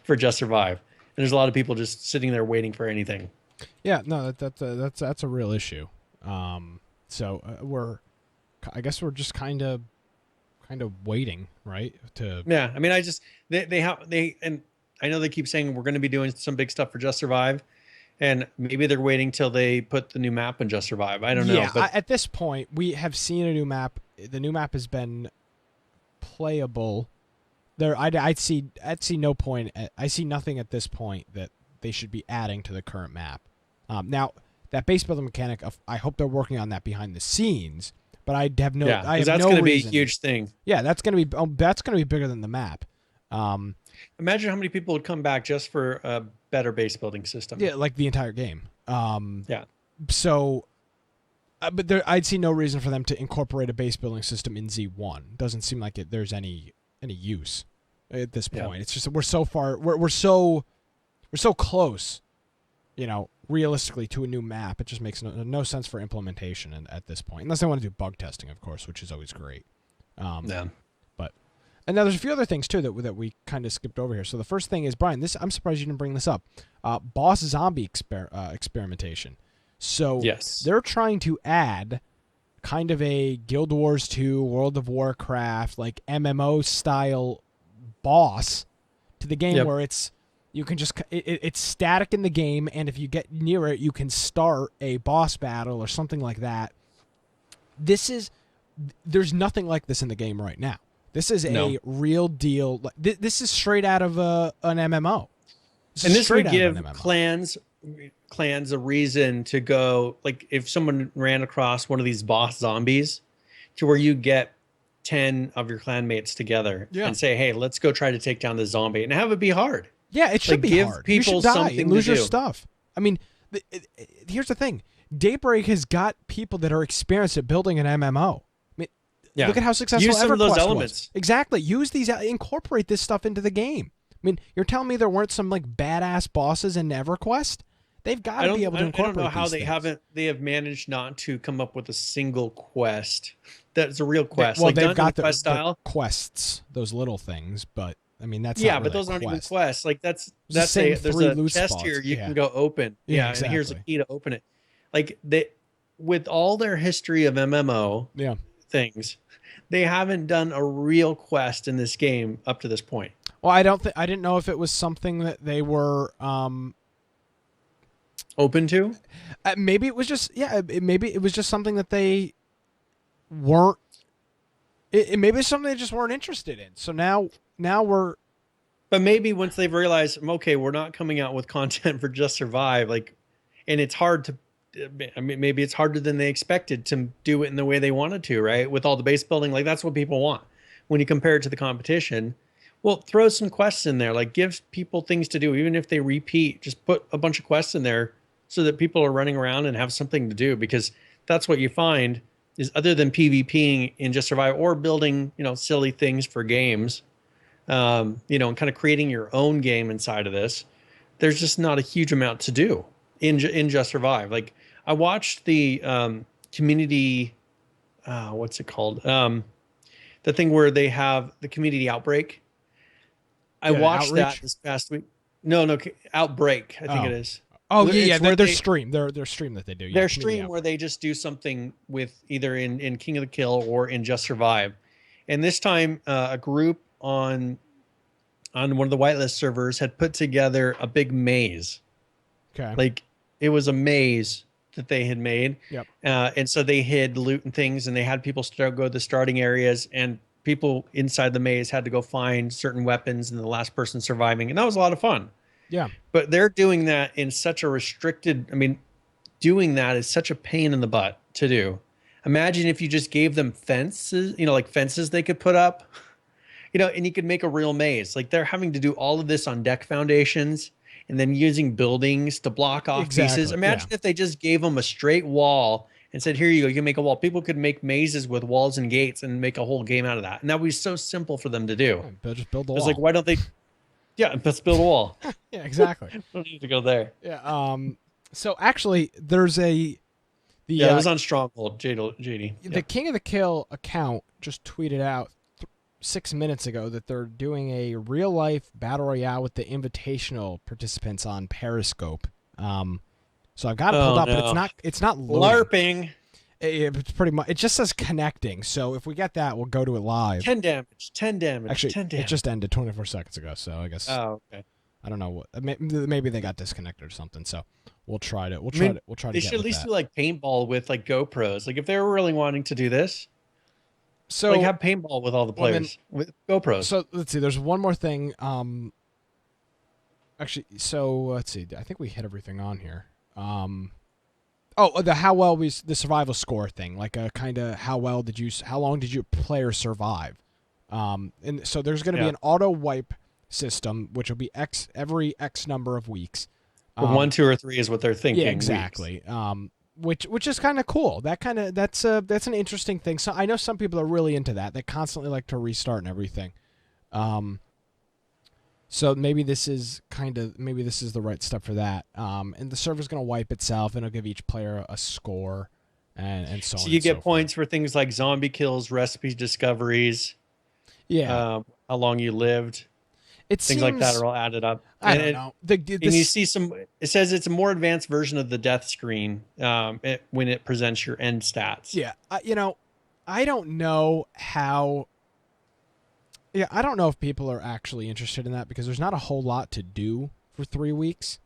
Speaker 2: for Just Survive, and there's a lot of people just sitting there waiting for anything.
Speaker 1: Yeah, no, that's a real issue. I guess we're just kind of waiting, right?
Speaker 2: Yeah, I mean, and I know they keep saying we're going to be doing some big stuff for Just Survive, and maybe they're waiting till they put the new map in Just Survive. I don't know.
Speaker 1: Yeah, at this point, we have seen a new map. The new map has been playable. I'd see no point. I see nothing at this point that they should be adding to the current map. Now that base building mechanic, I hope they're working on that behind the scenes. But I have no. I have
Speaker 2: that's
Speaker 1: no
Speaker 2: going to be a
Speaker 1: reason.
Speaker 2: huge thing.
Speaker 1: Yeah, that's going to be bigger than the map.
Speaker 2: Imagine how many people would come back just for a better base building system.
Speaker 1: Yeah, like the entire game.
Speaker 2: Yeah.
Speaker 1: So, but I'd see no reason for them to incorporate a base building system in Z1. Doesn't seem like there's any use at this point. Yeah. It's just we're so far. We're so close. Realistically, to a new map, it just makes no sense for implementation at this point, unless they want to do bug testing, of course, which is always great.
Speaker 2: Yeah.
Speaker 1: And now there's a few other things too that we kind of skipped over here. So the first thing is, Brian, I'm surprised you didn't bring this up. Boss zombie experimentation. So
Speaker 2: yes,
Speaker 1: they're trying to add kind of a Guild Wars 2, World of Warcraft, like MMO style boss to the game, where you can just it's static in the game, and if you get near it, you can start a boss battle or something like that. There's nothing like this in the game right now. This is a real deal. This is straight out of an MMO.
Speaker 2: This would give clans a reason to go. Like, if someone ran across one of these boss zombies, to where you get 10 of your clan mates together and say, "Hey, let's go try to take down the zombie," and have it be hard.
Speaker 1: Yeah, it should be hard.
Speaker 2: Give people something
Speaker 1: and lose
Speaker 2: to
Speaker 1: your
Speaker 2: do.
Speaker 1: stuff. I mean, here's the thing: Daybreak has got people that are experienced at building an MMO. Look at how successful
Speaker 2: Use some of those elements.
Speaker 1: Was. Exactly. Use these. Incorporate this stuff into the game. I mean, you're telling me there weren't some like badass bosses in EverQuest? They've got to be able to incorporate.
Speaker 2: I don't know how they have managed not to come up with a single quest that's a real quest.
Speaker 1: Well, they've got the quests, those little things, but I mean that's not really
Speaker 2: but those aren't even quests. Like there's a chest
Speaker 1: spots.
Speaker 2: Here you can go open.
Speaker 1: Yeah, exactly.
Speaker 2: And here's a key to open it. Like with all their history of MMO things, they haven't done a real quest in this game up to this point.
Speaker 1: Well, I didn't know if it was something that they were
Speaker 2: open to.
Speaker 1: Maybe it was just maybe it was just something that they weren't. Maybe it's something they just weren't interested in. So now we're.
Speaker 2: But maybe once they've realized, okay, we're not coming out with content for Just Survive, and it's hard to. I mean, maybe it's harder than they expected to do it in the way they wanted to, right? With all the base building, that's what people want. When you compare it to the competition, well, throw some quests in there, give people things to do, even if they repeat. Just put a bunch of quests in there so that people are running around and have something to do, because that's what you find is, other than PvPing in Just Survive or building, silly things for games, and kind of creating your own game inside of this, there's just not a huge amount to do in Just Survive. I watched the community, what's it called? The thing where they have the community outbreak. I watched that this past week. No, Outbreak, I think it is.
Speaker 1: Oh yeah,
Speaker 2: It's
Speaker 1: yeah.
Speaker 2: where
Speaker 1: Their
Speaker 2: they
Speaker 1: stream, their stream that they do. Yeah,
Speaker 2: their
Speaker 1: community
Speaker 2: stream
Speaker 1: app.
Speaker 2: where they just do something with either in King of the Kill or in Just Survive. And this time, a group on one of the whitelist servers had put together a big maze.
Speaker 1: Okay.
Speaker 2: Like it was a maze that they had made,
Speaker 1: Yep.
Speaker 2: and so they hid loot and things, and they had people start go to the starting areas, and people inside the maze had to go find certain weapons, and the last person surviving, and that was a lot of fun.
Speaker 1: Yeah.
Speaker 2: But they're doing that in such a restricted. I mean, doing that is such a pain in the butt to do. Imagine if you just gave them fences, like fences they could put up, and you could make a real maze. Like they're having to do all of this on deck foundations and then using buildings to block off pieces. Imagine if they just gave them a straight wall and said, here you go, you can make a wall. People could make mazes with walls and gates and make a whole game out of that. And that would be so simple for them to do.
Speaker 1: Yeah, just build the wall.
Speaker 2: It's like, why don't they? Yeah, let's build a wall.
Speaker 1: Yeah, exactly.
Speaker 2: Don't need to go there.
Speaker 1: Yeah. So actually, there's it
Speaker 2: was on Stronghold, JD.
Speaker 1: The King of the Kill account just tweeted out 6 minutes ago that they're doing a real life battle royale with the invitational participants on Periscope. So I've got it pulled up, but it's not
Speaker 2: LARPing.
Speaker 1: It's pretty much. It just says connecting. So if we get that, we'll go to it live.
Speaker 2: 10 damage. 10 damage.
Speaker 1: Actually,
Speaker 2: 10 damage.
Speaker 1: it just ended 24 seconds ago. So I guess.
Speaker 2: Oh, okay.
Speaker 1: I don't know what. Maybe they got disconnected or something. So we'll try to. We'll try to.
Speaker 2: They should at least do like paintball with like GoPros. Like if they were really wanting to do this, so like have paintball with all the players with GoPros.
Speaker 1: So let's see. There's one more thing. Actually, so let's see. I think we hit everything on here. The survival score thing, like a kind of how long did your player survive? And so there's going to be an auto wipe system, which will be every X number of weeks.
Speaker 2: 1, 2, or 3 is what they're thinking.
Speaker 1: Yeah, exactly. Which is kind of cool. That's an interesting thing. So I know some people are really into that. They constantly like to restart and everything. So maybe this is the right step for that. And the server's going to wipe itself, and it'll give each player a score, and so on.
Speaker 2: So you get points for things like zombie kills, recipe discoveries.
Speaker 1: Yeah.
Speaker 2: How long you lived. Things like that are all added up.
Speaker 1: I don't know.
Speaker 2: And you see it says it's a more advanced version of the death screen when it presents your end stats.
Speaker 1: Yeah. I don't know how. Yeah, I don't know if people are actually interested in that because there's not a whole lot to do for 3 weeks.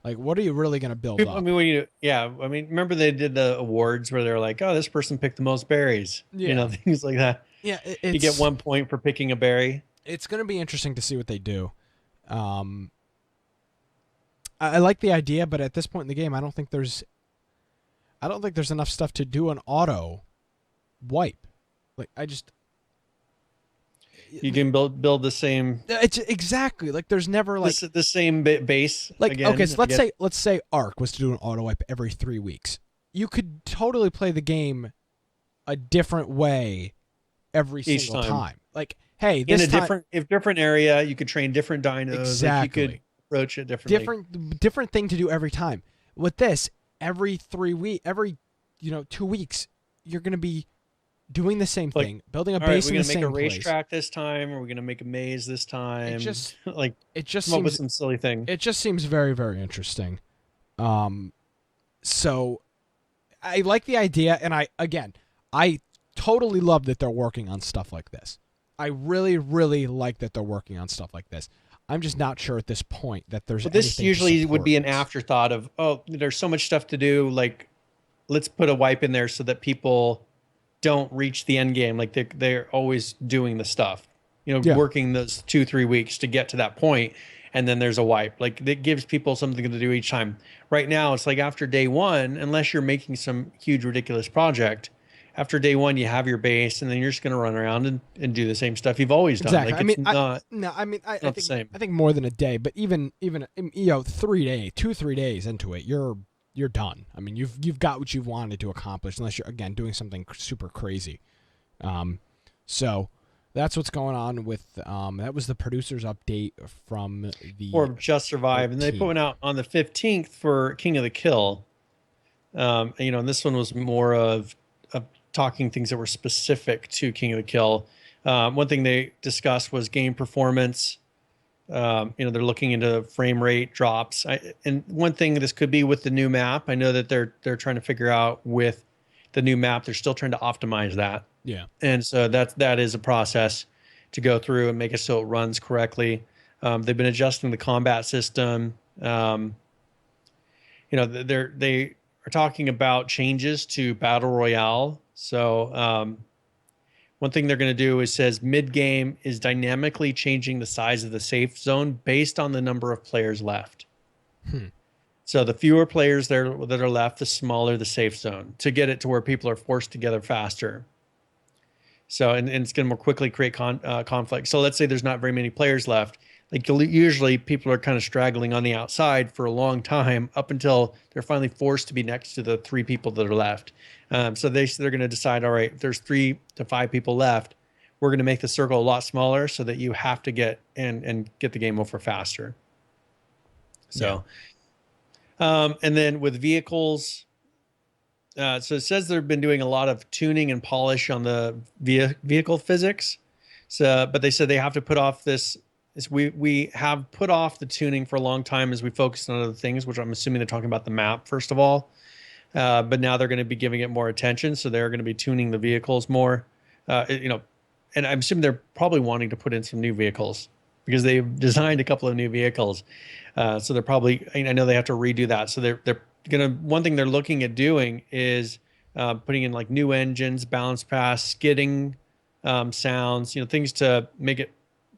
Speaker 1: Like, what are you really going to build up?
Speaker 2: I mean, remember they did the awards where they're like, oh, this person picked the most berries.
Speaker 1: Yeah.
Speaker 2: Things like that.
Speaker 1: Yeah.
Speaker 2: You get 1 point for picking a berry.
Speaker 1: It's going to be interesting to see what they do. I like the idea, but at this point in the game, I don't think there's enough stuff to do an auto wipe. Like,
Speaker 2: you can build the same.
Speaker 1: It's exactly like there's never like
Speaker 2: the same base.
Speaker 1: Like
Speaker 2: again,
Speaker 1: okay, so let's say Ark was to do an auto wipe every 3 weeks. You could totally play the game a different way every single time. Like, hey, this
Speaker 2: in a different area, you could train different dinos.
Speaker 1: Exactly.
Speaker 2: Like you could approach it differently.
Speaker 1: Different thing to do every time. With this, every 2 weeks, you're going to be doing the same thing, building a base in the same place.
Speaker 2: We're going to make a racetrack this time, or we're going to make a maze this time.
Speaker 1: It just
Speaker 2: come up with some silly thing.
Speaker 1: It just seems very, very interesting. So I like the idea, and I totally love that they're working on stuff like this. I really, really like that they're working on stuff like this. I'm just not sure at this point that there's.
Speaker 2: But this usually would be an afterthought of, oh, there's so much stuff to do. Like, let's put a wipe in there so that people don't reach the end game. Like they're always doing the stuff, working those 2-3 weeks to get to that point, and then there's a wipe. Like that gives people something to do each time. Right now, it's like after day 1, unless you're making some huge ridiculous project, after day 1 you have your base, and then you're just going to run around and do the same stuff you've always done.
Speaker 1: Exactly.
Speaker 2: Like,
Speaker 1: I think more than a day, but even 2-3 days into it, you're done. I mean, you've got what you've wanted to accomplish, unless you're again doing something super crazy. So that's what's going on with that was the producer's update from
Speaker 2: or Just Survive, and they put one out on the 15th for King of the Kill. And this one was more of talking things that were specific to King of the Kill. One thing they discussed was game performance, They're looking into frame rate drops. And one thing this could be with the new map. I know that they're trying to figure out with the new map. They're still trying to optimize that.
Speaker 1: Yeah.
Speaker 2: And so that is a process to go through and make it so it runs correctly. They've been adjusting the combat system. They are talking about changes to Battle Royale. So one thing they're going to do is says mid-game is dynamically changing the size of the safe zone based on the number of players left. So the fewer players that are left, the smaller the safe zone to get it to where people are forced together faster. So, and it's going to more quickly create conflict. So let's say there's not very many players left. Like usually people are kind of straggling on the outside for a long time up until they're finally forced to be next to the 3 people that are left. So they're going to decide, all right, if there's 3 to 5 people left, we're going to make the circle a lot smaller so that you have to get and get the game over faster. So, and then with vehicles, so it says they've been doing a lot of tuning and polish on the vehicle physics. So, but they said they have to put off this. We have put off the tuning for a long time as we focused on other things, which I'm assuming they're talking about the map first of all. But now they're going to be giving it more attention, so they're going to be tuning the vehicles more. And I'm assuming they're probably wanting to put in some new vehicles because they've designed a couple of new vehicles. So they're probably, I know they have to redo that. So they're going to, one thing they're looking at doing is putting in like new engines, balance pass, skidding sounds, things to make it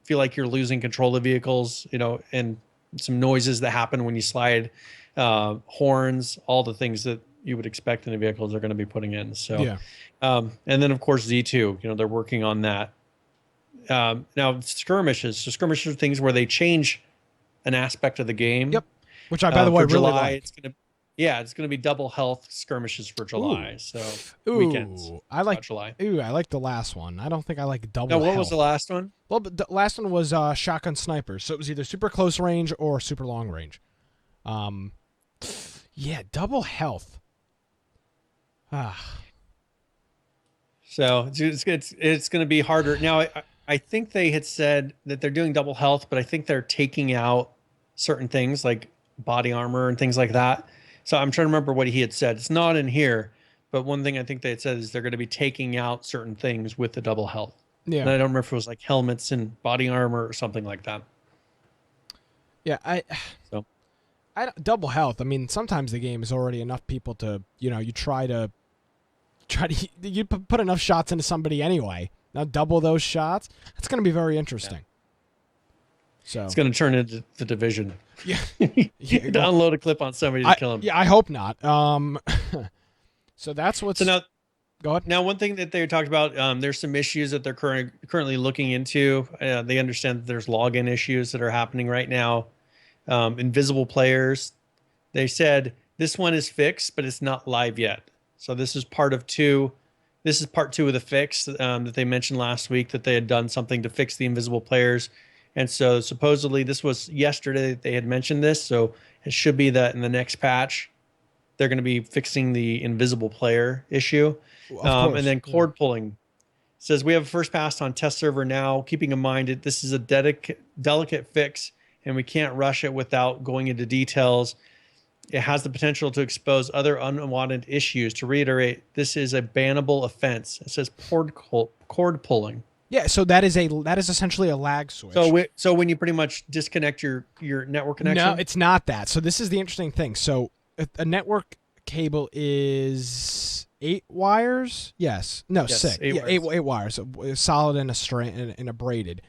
Speaker 2: feel like you're losing control of vehicles, and some noises that happen when you slide, horns, all the things that you would expect in the vehicles they're going to be putting in. So, and then of course Z2, they're working on that. Now skirmishes. So skirmishes are things where they change an aspect of the game.
Speaker 1: Yep. Which I, by the way, really
Speaker 2: July,
Speaker 1: like.
Speaker 2: It's going to be double health skirmishes for July. So weekends.
Speaker 1: I like
Speaker 2: July.
Speaker 1: I like the last one. I don't think I like double
Speaker 2: What
Speaker 1: health.
Speaker 2: was the last one?
Speaker 1: Well, but the last one was shotgun snipers. So it was either super close range or super long range. Double health.
Speaker 2: So it's going to be harder. Now, I think they had said that they're doing double health, but I think they're taking out certain things like body armor and things like that. So I'm trying to remember what he had said. It's not in here, but one thing I think they had said is they're going to be taking out certain things with the double health.
Speaker 1: Yeah.
Speaker 2: And I don't remember if it was like helmets and body armor or something like that.
Speaker 1: Yeah, I double health. I mean, sometimes the game is already enough people to, you try to you put enough shots into somebody anyway. Now double those shots. That's going to be very interesting. Yeah. So
Speaker 2: it's going to turn into the Division.
Speaker 1: Yeah.
Speaker 2: Download a clip on somebody to kill him.
Speaker 1: Yeah, I hope not. So that's what's.
Speaker 2: So now,
Speaker 1: go ahead.
Speaker 2: Now, one thing that they talked about, there's some issues that they're currently looking into. They understand that there's login issues that are happening right now. Invisible players. They said this one is fixed, but it's not live yet. So this is part of 2. This is part 2 of the fix that they mentioned last week, that they had done something to fix the invisible players. And so supposedly this was yesterday that they had mentioned this. So it should be that in the next patch, they're going to be fixing the invisible player issue. And then cord pulling. It says we have a first pass on test server now, keeping in mind that this is a delicate fix and we can't rush it without going into details. It has the potential to expose other unwanted issues. To reiterate, this is a bannable offense. It says cord pulling.
Speaker 1: Yeah, so that is essentially a lag switch.
Speaker 2: So when you pretty much disconnect your network connection?
Speaker 1: No, it's not that. So this is the interesting thing. So a network cable is 8 wires? Yes. No,
Speaker 2: yes,
Speaker 1: 6. 8 wires, solid and a braided.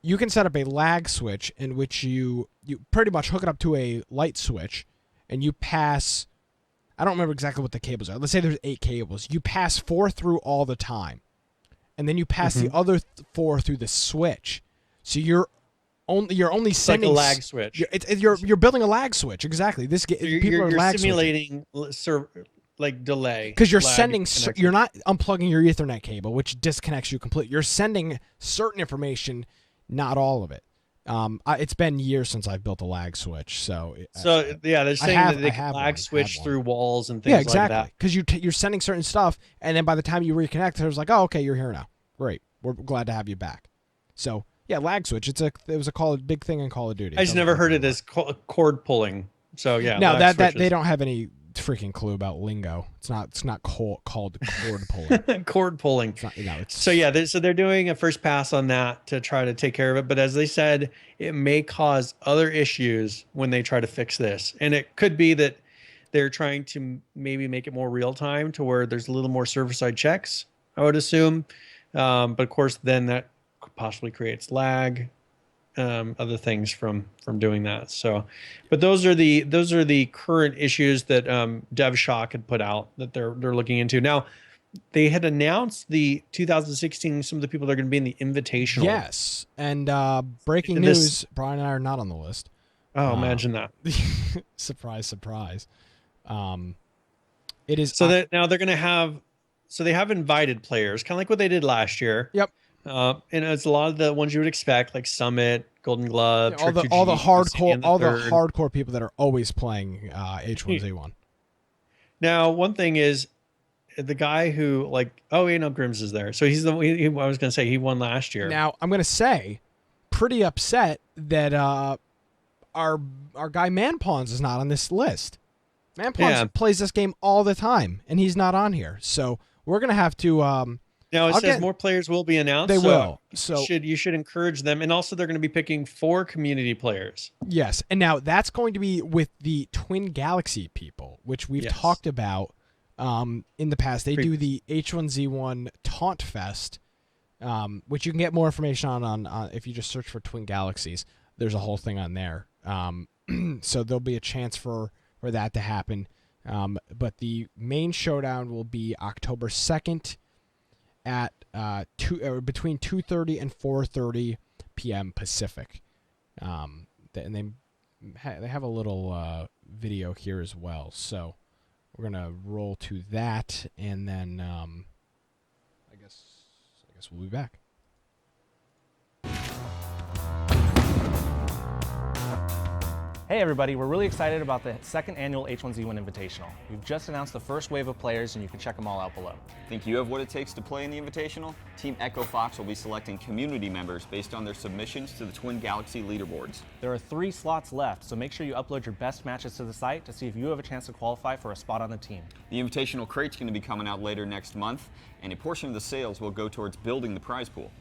Speaker 1: You can set up a lag switch in which you pretty much hook it up to a light switch and you pass, I don't remember exactly what the cables are. Let's say there's 8 cables. You pass 4 through all the time. And then you pass the other 4 through the switch. So you're only sending
Speaker 2: like a lag switch.
Speaker 1: You're building a lag switch. Exactly. People are lag
Speaker 2: simulating like delay
Speaker 1: because you're sending. You're not unplugging your Ethernet cable, which disconnects you completely. You're sending certain information, not all of it. It's been years since I've built a lag switch,
Speaker 2: they're saying that they can lag switch through walls and things
Speaker 1: like that. Yeah, exactly. Because you're sending certain stuff, and then by the time you reconnect, it's like, oh, okay, you're here now. Great, we're glad to have you back. So Yeah, lag switch. It was a big thing in Call of Duty.
Speaker 2: I just never heard it as cord pulling. So yeah,
Speaker 1: no,
Speaker 2: lag
Speaker 1: that they
Speaker 2: switches.
Speaker 1: don't have any freaking clue about lingo. It's not called cord pulling.
Speaker 2: Cord pulling.
Speaker 1: It's not, it's
Speaker 2: So yeah, so they're doing a first pass on that to try to take care of it. But as they said, it may cause other issues when they try to fix this, and it could be that they're trying to maybe make it more real time to where there's a little more server side checks, I would assume. But of course, then that possibly creates lag, other things from doing that. So, but those are the current issues that DevShock had put out that they're looking into. Now, they had announced the 2016 some of the people that are going to be in the Invitational.
Speaker 1: Yes, and breaking
Speaker 2: This-
Speaker 1: news: Brian and I are not on the list.
Speaker 2: Oh, imagine that.
Speaker 1: Surprise, surprise. It is
Speaker 2: So that now they're going to have, so they have invited players, kind of like what they did last year.
Speaker 1: Yep.
Speaker 2: And it's a lot of the ones you would expect, like Summit, Golden Glove,
Speaker 1: all the
Speaker 2: Trick
Speaker 1: all the
Speaker 2: G,
Speaker 1: hardcore
Speaker 2: and
Speaker 1: all the
Speaker 2: Third.
Speaker 1: hardcore people that are always playing H1Z1.
Speaker 2: Now, one thing is the guy who Grims is there. So he's I was going to say he won last year.
Speaker 1: Now I'm gonna say, pretty upset that our guy Manpawns is not on this list. Manpawns plays this game all the time, and he's not on here. So we're gonna have to.
Speaker 2: Now it says more players will be announced.
Speaker 1: They will. So
Speaker 2: you should encourage them, and also they're going to be picking 4 community players.
Speaker 1: yes, and now that's going to be with the Twin Galaxy people, which we've talked about in the past. They do the H1Z1 Taunt Fest, which you can get more information on if you just search for Twin Galaxies. There's a whole thing on there. So there'll be a chance for that to happen. But the main showdown will be October 2nd at between 2:30 and 4:30 p.m. Pacific. And they have a little video here as well. So we're gonna roll to that, and then I guess we'll be back.
Speaker 3: Hey everybody, we're really excited about the second annual H1Z1 Invitational. We've just announced the first wave of players and you can check them all out below.
Speaker 4: Think you have what it takes to play in the Invitational? Team Echo Fox will be selecting community members based on their submissions to the Twin Galaxy leaderboards.
Speaker 3: There are 3 slots left, so make sure you upload your best matches to the site to see if you have a chance to qualify for a spot on the team.
Speaker 4: The Invitational crate's going to be coming out later next month, and a portion of the sales will go towards building the prize pool.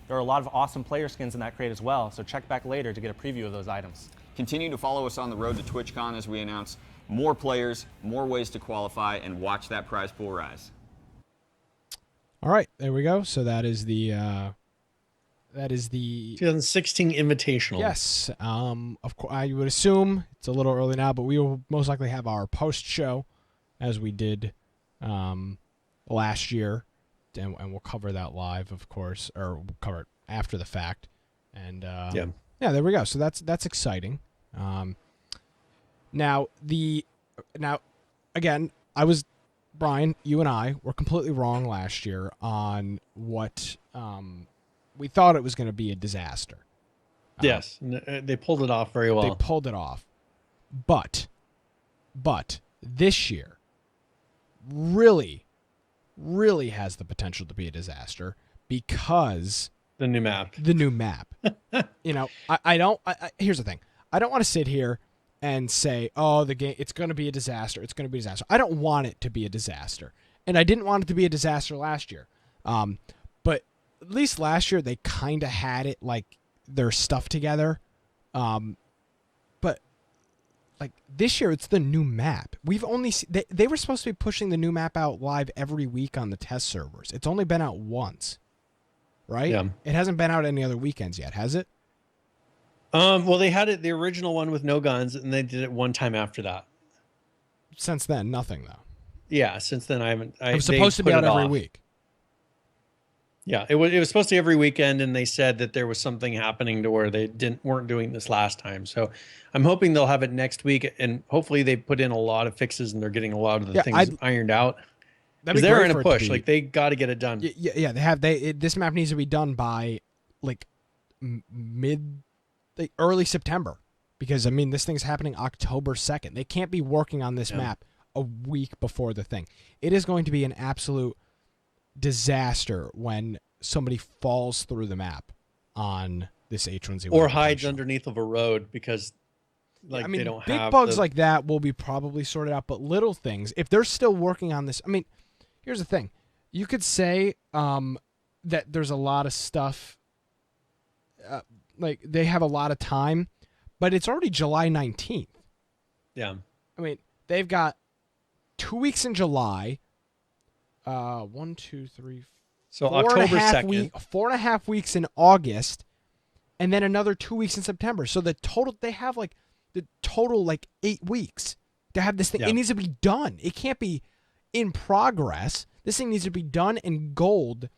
Speaker 3: There are a lot of awesome player skins in that crate as well, so check back later to get a preview of those items.
Speaker 4: Continue to follow us on the road to TwitchCon as we announce more players, more ways to qualify, and watch that prize pool rise.
Speaker 1: All right, there we go. So that is the
Speaker 2: 2016 Invitational.
Speaker 1: Yes. Of course, I would assume it's a little early now, but we will most likely have our post show as we did last year, and we'll cover that live, of course, or we'll cover it after the fact. And yeah, there we go. So that's exciting. Now again, Brian, you and I were completely wrong last year on what we thought it was going to be a disaster.
Speaker 2: Yes, they pulled it off very well.
Speaker 1: They pulled it off. But this year really, really has the potential to be a disaster because
Speaker 2: the new map.
Speaker 1: You know, here's the thing. I don't want to sit here and say, oh, the game, it's going to be a disaster. It's going to be a disaster. I don't want it to be a disaster. And I didn't want it to be a disaster last year. But at least last year, they kind of had it like their stuff together. But like this year, it's the new map. We've only they were supposed to be pushing the new map out live every week on the test servers. It's only been out once, right?
Speaker 2: Yeah.
Speaker 1: It hasn't been out any other weekends yet, has it?
Speaker 2: Well, they had it the original one with no guns, and they did it one time after that.
Speaker 1: Since then, nothing though.
Speaker 2: Yeah, since then I haven't.
Speaker 1: It was supposed to be out every week.
Speaker 2: Yeah, it was supposed to be every weekend, and they said that there was something happening to where they weren't doing this last time. So I'm hoping they'll have it next week, and hopefully they put in a lot of fixes and they're getting a lot of the things ironed out. Because they're in a push, like they got to get it done.
Speaker 1: Yeah, they have. This map needs to be done by like early September, because I mean this thing's happening October 2nd. They can't be working on this map a week before the thing. It is going to be an absolute disaster when somebody falls through the map on this H1Z1
Speaker 2: Or hides
Speaker 1: Invitational.
Speaker 2: underneath of a road because like
Speaker 1: I mean,
Speaker 2: they don't
Speaker 1: big
Speaker 2: have
Speaker 1: bugs
Speaker 2: the,
Speaker 1: like that will be probably sorted out, but little things, if they're still working on this, I mean, here's the thing. You could say that there's a lot of stuff, like they have a lot of time, but it's already July 19th.
Speaker 2: yeah.
Speaker 1: I mean, they've got 2 weeks in July, 1, 2, 3,
Speaker 2: So
Speaker 1: 4 and a
Speaker 2: October
Speaker 1: half
Speaker 2: 2nd.
Speaker 1: 4.5 weeks in August, and then another 2 weeks in September. So they have like the total like 8 weeks to have this thing.
Speaker 2: Yeah.
Speaker 1: It needs to be done. It can't be in progress. This thing needs to be done and gold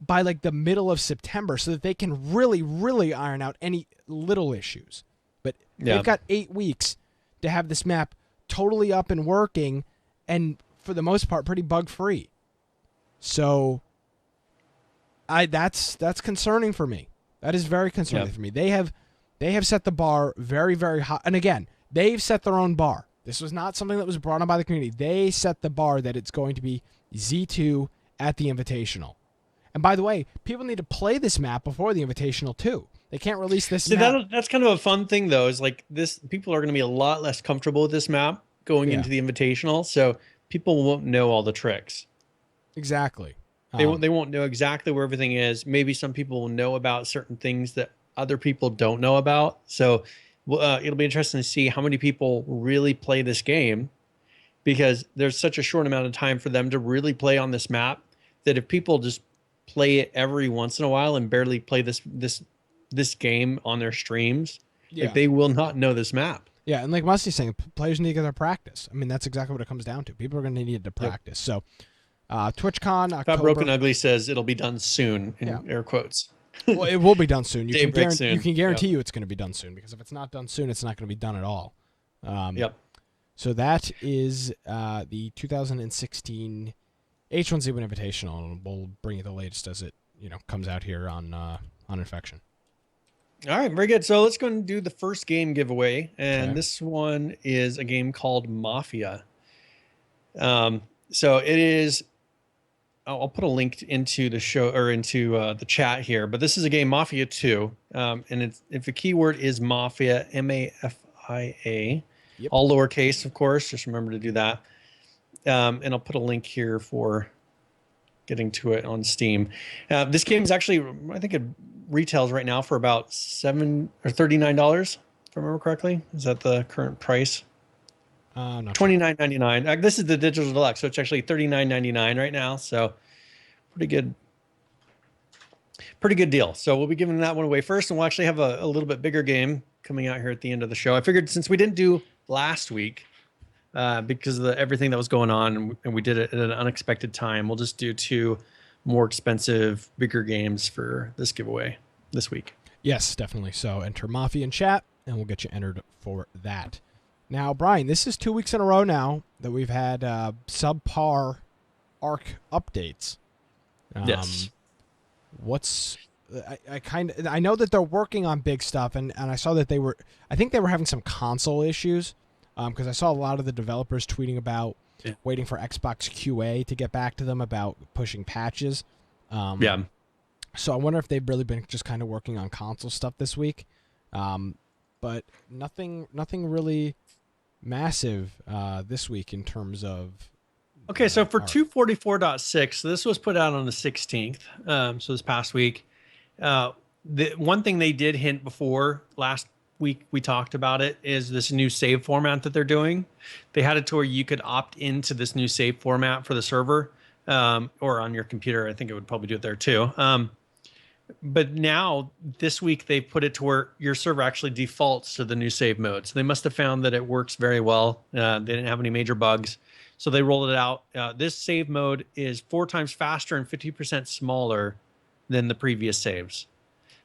Speaker 1: by like the middle of September so that they can really, really iron out any little issues. But
Speaker 2: Yeah.
Speaker 1: they've got 8 weeks to have this map totally up and working, and for the most part, pretty bug free. So, that's concerning for me. That is very concerning
Speaker 2: Yeah.
Speaker 1: for me. They have set the bar very, very high, and again, they've set their own bar. This was not something that was brought on by the community. They set the bar that it's going to be Z2 at the Invitational. And by the way, people need to play this map before the Invitational too. They can't release this
Speaker 2: See,
Speaker 1: map.
Speaker 2: that's kind of a fun thing though, is like this people are going to be a lot less comfortable with this map going
Speaker 1: Yeah.
Speaker 2: into the Invitational, so people won't know all the tricks.
Speaker 1: Exactly.
Speaker 2: They won't know exactly where everything is. Maybe some people will know about certain things that other people don't know about. So it'll be interesting to see how many people really play this game, because there's such a short amount of time for them to really play on this map that if people just play it every once in a while and barely play this game on their streams,
Speaker 1: Yeah.
Speaker 2: like, they will not know this map.
Speaker 1: Yeah, and like Musty's saying, players need to get their practice. I mean, that's exactly what it comes down to. People are going to need to practice. So, TwitchCon,
Speaker 2: Fat
Speaker 1: October.
Speaker 2: Broken Ugly says it'll be done soon in
Speaker 1: Yeah.
Speaker 2: air quotes.
Speaker 1: Well, it will be done soon. You
Speaker 2: Dave
Speaker 1: can,
Speaker 2: Brick soon.
Speaker 1: you can guarantee
Speaker 2: Yep.
Speaker 1: you it's going to be done soon, because if it's not done soon, it's not going to be done at all.
Speaker 2: Yep.
Speaker 1: So that is the 2016 H1Z1 Invitational, and we'll bring you the latest as it comes out here on Infection.
Speaker 2: All right, very good. So let's go and do the first game giveaway, and
Speaker 1: Okay.
Speaker 2: this one is a game called Mafia. So it is. I'll put a link into the show or into the chat here, but this is a game, Mafia 2, and if the keyword is Mafia, Mafia,
Speaker 1: Yep.
Speaker 2: all lowercase, of course. Just remember to do that, and I'll put a link here for getting to it on Steam. This game is actually, I think it retails right now for about $7 or $39, if I remember correctly. Is that the current price?
Speaker 1: Not sure.
Speaker 2: $29.99. This is the digital deluxe, so it's actually $39.99 right now. So pretty good deal. So we'll be giving that one away first, and we'll actually have a little bit bigger game coming out here at the end of the show. I figured since we didn't do last week because of everything that was going on, and we did it at an unexpected time, we'll just do 2 more expensive, bigger games for this giveaway this week.
Speaker 1: Yes, definitely. So enter Mafia in chat, and we'll get you entered for that. Now, Brian, this is 2 weeks in a row now that we've had subpar ARC updates.
Speaker 2: Yes.
Speaker 1: I know that they're working on big stuff, and I saw that I think they were having some console issues, because I saw a lot of the developers tweeting about waiting for Xbox QA to get back to them about pushing patches.
Speaker 2: Yeah.
Speaker 1: So I wonder if they've really been just kind of working on console stuff this week. But nothing really massive this week in terms of.
Speaker 2: Okay, so for
Speaker 1: ARC.
Speaker 2: 244.6, this was put out on the 16th, so this past week. The one thing they did hint before last week, we talked about it, is this new save format that they're doing. They had it to where you could opt into this new save format for the server, or on your computer. I think it would probably do it there too. But now this week they put it to where your server actually defaults to the new save mode. So they must have found that it works very well. They didn't have any major bugs. So they rolled it out. This save mode is 4 times faster and 50% smaller than the previous saves.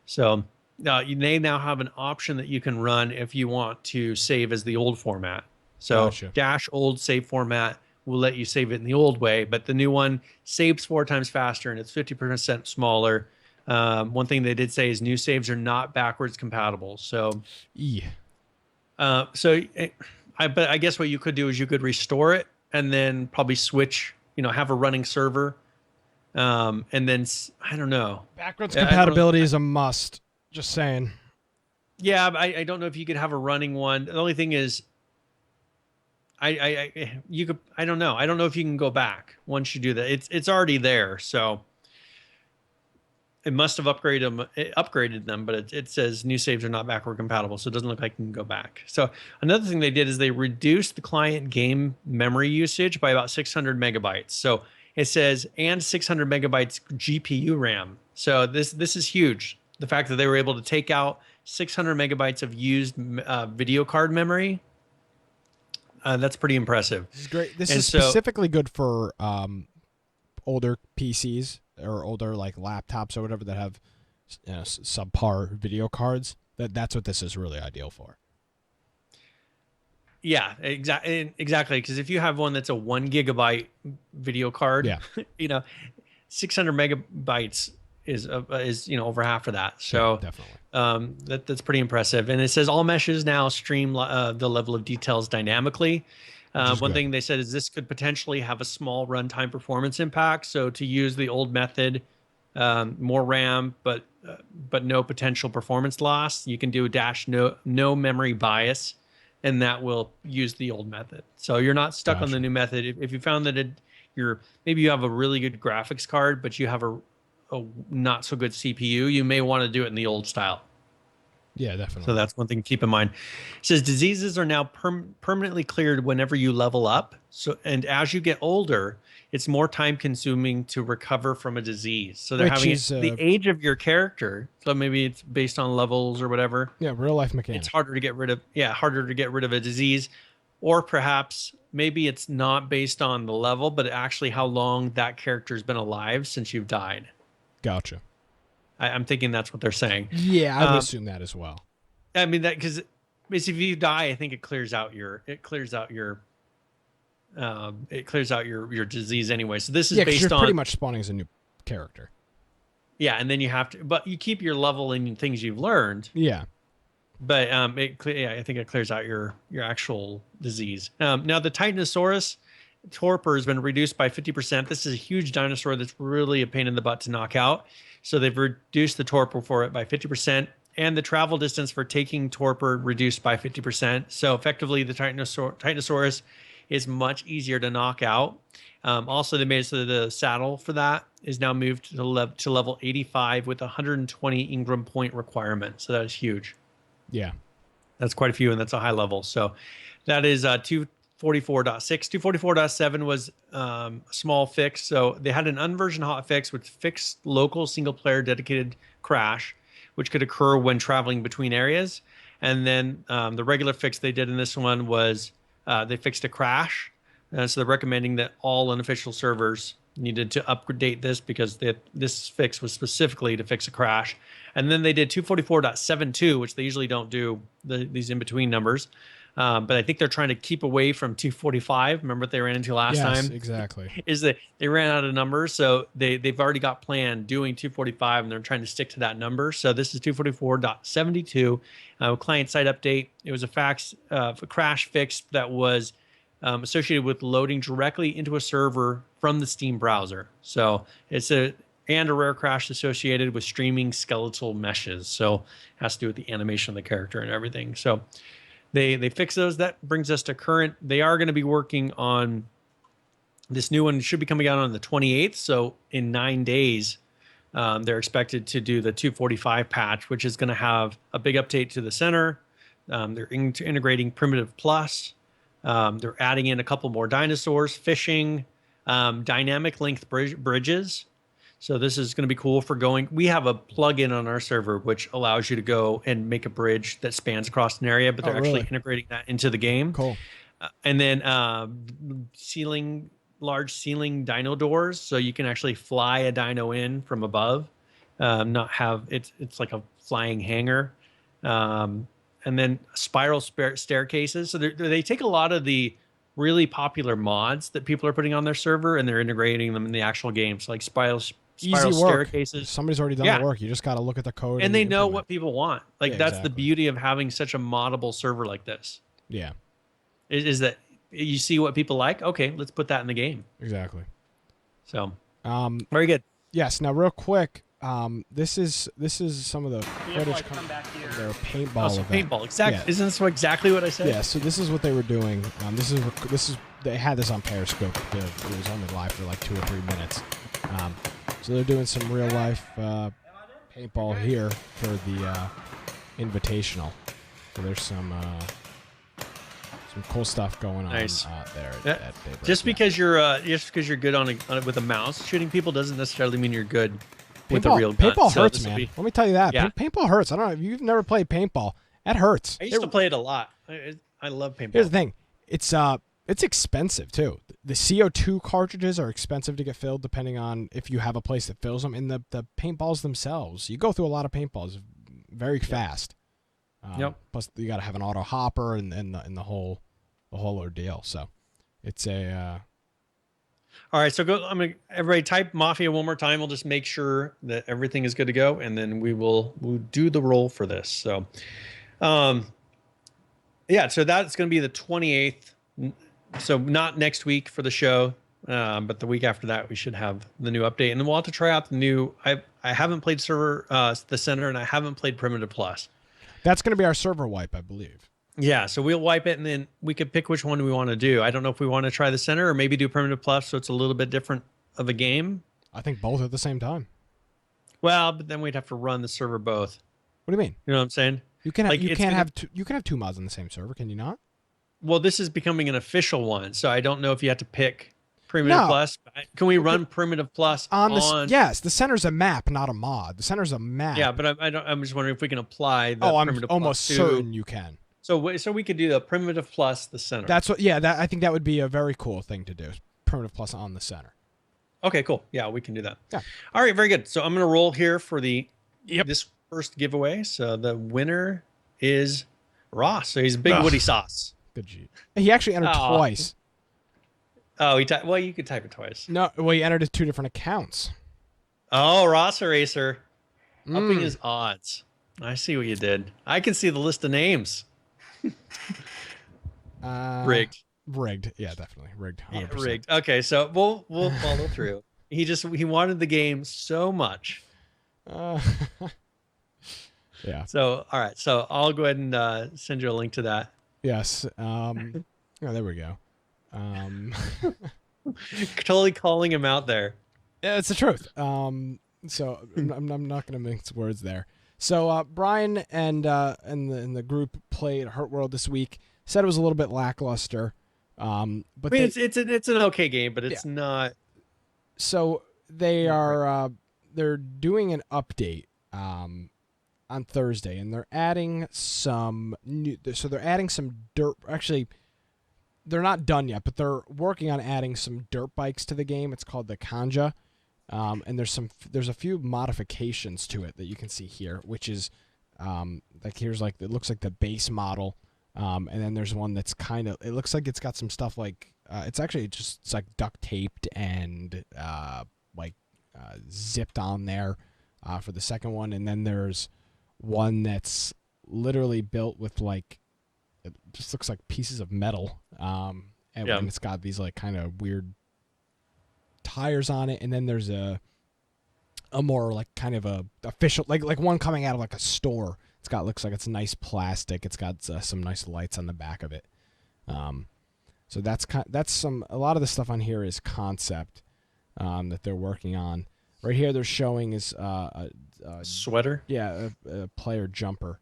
Speaker 2: So they now have an option that you can run if you want to save as the old format. So
Speaker 1: Gotcha.
Speaker 2: dash old save format will let you save it in the old way, but the new one saves 4 times faster and it's 50% smaller. One thing they did say is new saves are not backwards compatible. So, but I guess what you could do is you could restore it and then probably switch, have a running server. And then I don't know.
Speaker 1: Backwards
Speaker 2: Yeah, I don't-
Speaker 1: compatibility is a must. Just saying.
Speaker 2: Yeah, I don't know if you could have a running one. The only thing is, you could. I don't know. I don't know if you can go back once you do that. It's already there, so it must have upgraded them. But it says new saves are not backward compatible, so it doesn't look like you can go back. So another thing they did is they reduced the client game memory usage by about 600 megabytes. So it says and 600 megabytes GPU RAM. So this is huge. The fact that they were able to take out 600 megabytes of used video card memory. That's pretty impressive.
Speaker 1: This is great. This is specifically good for older PCs or older like laptops or whatever that have subpar video cards. That's what this is really ideal for.
Speaker 2: Yeah, exactly. Because if you have one that's a 1 gigabyte video card, 600 megabytes is over half of that. So
Speaker 1: yeah, definitely.
Speaker 2: That's pretty impressive. And it says all meshes now stream the level of details dynamically. One thing they said is this could potentially have a small runtime performance impact. So to use the old method, more RAM, but no potential performance loss, you can do a no memory bias, and that will use the old method. So you're not stuck on the new method. If you found that maybe you have a really good graphics card, but you have a not so good CPU, you may want to do it in the old style.
Speaker 1: Yeah, definitely.
Speaker 2: So that's one thing to keep in mind. It says diseases are now permanently cleared whenever you level up. So, and as you get older, it's more time consuming to recover from a disease. So they're having the age of your character. So maybe it's based on levels or whatever.
Speaker 1: Yeah, real life mechanics.
Speaker 2: It's harder to get rid of a disease, or perhaps maybe it's not based on the level, but actually how long that character's been alive since you've died.
Speaker 1: Gotcha.
Speaker 2: I'm thinking that's what they're saying.
Speaker 1: Yeah, I would assume that as well.
Speaker 2: I mean that because if you die, I think it clears out your disease anyway. So this is based
Speaker 1: you're
Speaker 2: on
Speaker 1: pretty much spawning as a new character.
Speaker 2: Yeah, and then you have to, but you keep your level in things you've learned.
Speaker 1: Yeah.
Speaker 2: But I think it clears out your actual disease. Now the Titanosaurus torpor has been reduced by 50%. This is a huge dinosaur that's really a pain in the butt to knock out. So they've reduced the torpor for it by 50%, and the travel distance for taking torpor reduced by 50%. So effectively, the Titanosaurus is much easier to knock out. Also, they made it so that the saddle for that is now moved to level 85 with 120 Ingram point requirement. So that is huge.
Speaker 1: Yeah.
Speaker 2: That's quite a few, and that's a high level. So that is 244.6. 244.7 was a small fix. So they had an unversion hotfix with fixed local single-player dedicated crash, which could occur when traveling between areas. And then the regular fix they did in this one was they fixed a crash. So they're recommending that all unofficial servers needed to update this because this fix was specifically to fix a crash. And then they did 244.72, which they usually don't do these in-between numbers. But I think they're trying to keep away from 245. Remember what they ran into last time?
Speaker 1: Yes, exactly.
Speaker 2: Is that they ran out of numbers. So they've already got planned doing 245, and they're trying to stick to that number. So this is 244.72. Client side update. It was a crash fix that was associated with loading directly into a server from the Steam browser. So it's a rare crash associated with streaming skeletal meshes. So it has to do with the animation of the character and everything. So they fix those. That brings us to current. They are going to be working on this new one. Should be coming out on the 28th. So in 9 days, they're expected to do the 245 patch, which is going to have a big update to the center. They're integrating Primitive Plus. They're adding in a couple more dinosaurs, fishing, dynamic length bridges. So this is going to be cool for going. We have a plugin on our server which allows you to go and make a bridge that spans across an area, but they're actually integrating that into the game.
Speaker 1: Cool.
Speaker 2: And then large ceiling dino doors, so you can actually fly a dino in from above, not have it's like a flying hangar. And then spiral staircases. So they take a lot of the really popular mods that people are putting on their server, and they're integrating them in the actual game. So like spiral staircases.
Speaker 1: Somebody's already done the work. You just got to look at the code.
Speaker 2: And they know what people want. Like that's
Speaker 1: exactly
Speaker 2: the beauty of having such a moddable server like this.
Speaker 1: Yeah.
Speaker 2: Is that you see what people like? Okay, let's put that in the game.
Speaker 1: Exactly.
Speaker 2: So very good.
Speaker 1: Yes. Now, real quick, This is some of the footage of their paintball
Speaker 2: So
Speaker 1: event.
Speaker 2: paintball, exactly.
Speaker 1: Yeah.
Speaker 2: Isn't this exactly what I said?
Speaker 1: Yeah, so this is what they were doing. This is they had this on Periscope. It was only live for like 2 or 3 minutes. So they're doing some real life paintball here for the Invitational. So there's some cool stuff going on
Speaker 2: Nice.
Speaker 1: there.
Speaker 2: Yeah.
Speaker 1: At Daybreak.
Speaker 2: Just
Speaker 1: Yeah.
Speaker 2: because you're good on it with a mouse shooting people doesn't necessarily mean you're good with a
Speaker 1: Paintball-
Speaker 2: real gun.
Speaker 1: Paintball
Speaker 2: So
Speaker 1: hurts,
Speaker 2: this will
Speaker 1: man.
Speaker 2: be-
Speaker 1: Let me tell you that.
Speaker 2: Yeah.
Speaker 1: Paintball hurts. I don't know if you've never played paintball. That hurts.
Speaker 2: I used to play it a lot. I love paintball.
Speaker 1: Here's the thing. It's expensive too. The CO2 cartridges are expensive to get filled depending on if you have a place that fills them. And the paintballs themselves, you go through a lot of paintballs very fast.
Speaker 2: Yep.
Speaker 1: Plus you got to have an auto hopper and the whole ordeal. So it's a
Speaker 2: All right, so everybody type Mafia one more time. We'll just make sure that everything is good to go, and then we'll do the roll for this. So, yeah, so that's going to be the 28th. So not next week for the show, but the week after that we should have the new update, and then we'll have to try out the new. I haven't played server the center, and I haven't played Primitive Plus.
Speaker 1: that's going to be our server wipe, I believe.
Speaker 2: Yeah, so we'll wipe it, and then we could pick which one we want to do. I don't know if we want to try the center or maybe do Primitive Plus, so it's a little bit different of a game.
Speaker 1: I think both at the same time.
Speaker 2: Well, but then we'd have to run the server both.
Speaker 1: What do you mean?
Speaker 2: You know what I'm saying?
Speaker 1: You can
Speaker 2: Like,
Speaker 1: you
Speaker 2: it's
Speaker 1: can't
Speaker 2: gonna-
Speaker 1: have you can have 2 mods on the same server, can you not?
Speaker 2: Well, this is becoming an official one, so I don't know if you have to pick Primitive
Speaker 1: No.
Speaker 2: Plus. Can we run Primitive Plus
Speaker 1: On
Speaker 2: on?
Speaker 1: this, yes, the center's a map, not a mod. The center's a map.
Speaker 2: Yeah, but I'm just wondering if we can apply the
Speaker 1: I'm
Speaker 2: Primitive
Speaker 1: almost
Speaker 2: Plus
Speaker 1: certain you can.
Speaker 2: So we could do the Primitive Plus the center.
Speaker 1: That's what. Yeah, I think that would be a very cool thing to do. Primitive Plus on the center.
Speaker 2: Okay, cool. Yeah, we can do that.
Speaker 1: Yeah.
Speaker 2: All right, very good. So I'm gonna roll here for
Speaker 1: Yep.
Speaker 2: this first giveaway. So the winner is Ross. So he's a big
Speaker 1: Ugh.
Speaker 2: Woody sauce.
Speaker 1: Good G. He actually entered
Speaker 2: Aw.
Speaker 1: twice.
Speaker 2: Oh, well, you could type it twice.
Speaker 1: No, well, he entered at 2 different accounts.
Speaker 2: Oh, Ross Eraser, upping
Speaker 1: Mm.
Speaker 2: his odds. I see what you did. I can see the list of names. Rigged.
Speaker 1: Rigged. Yeah, definitely rigged. 100%.
Speaker 2: Yeah, rigged. Okay, so we'll follow through. He wanted the game so much.
Speaker 1: Uh, yeah.
Speaker 2: So all right, so I'll go ahead and send you a link to that.
Speaker 1: Yes. Oh, there we go.
Speaker 2: Totally calling him out there.
Speaker 1: Yeah, it's the truth. So I'm not gonna mince words there. So Brian and the group played Hurt World this week. Said it was a little bit lackluster. But
Speaker 2: I mean,
Speaker 1: they,
Speaker 2: it's an okay game, but it's not.
Speaker 1: so they are they're doing an update on Thursday, and they're adding some new. So they're adding some dirt. Actually, they're not done yet, but they're working on adding some dirt bikes to the game. It's called the Kanja. And there's a few modifications to it that you can see here, which is like here's like it looks like the base model, and then there's one that's kind of it looks like it's got some stuff like it's actually just it's like duct taped and zipped on there for the second one, and then there's one that's literally built with like it just looks like pieces of metal, and
Speaker 2: Yeah.
Speaker 1: it's got these like kind of weird tires on it, and then there's a more like kind of a official like one coming out of like a store. It's got looks like it's nice plastic. It's got some nice lights on the back of it. So that's a lot of the stuff on here is concept that they're working on. Right here they're showing is a
Speaker 2: Sweater.
Speaker 1: player jumper.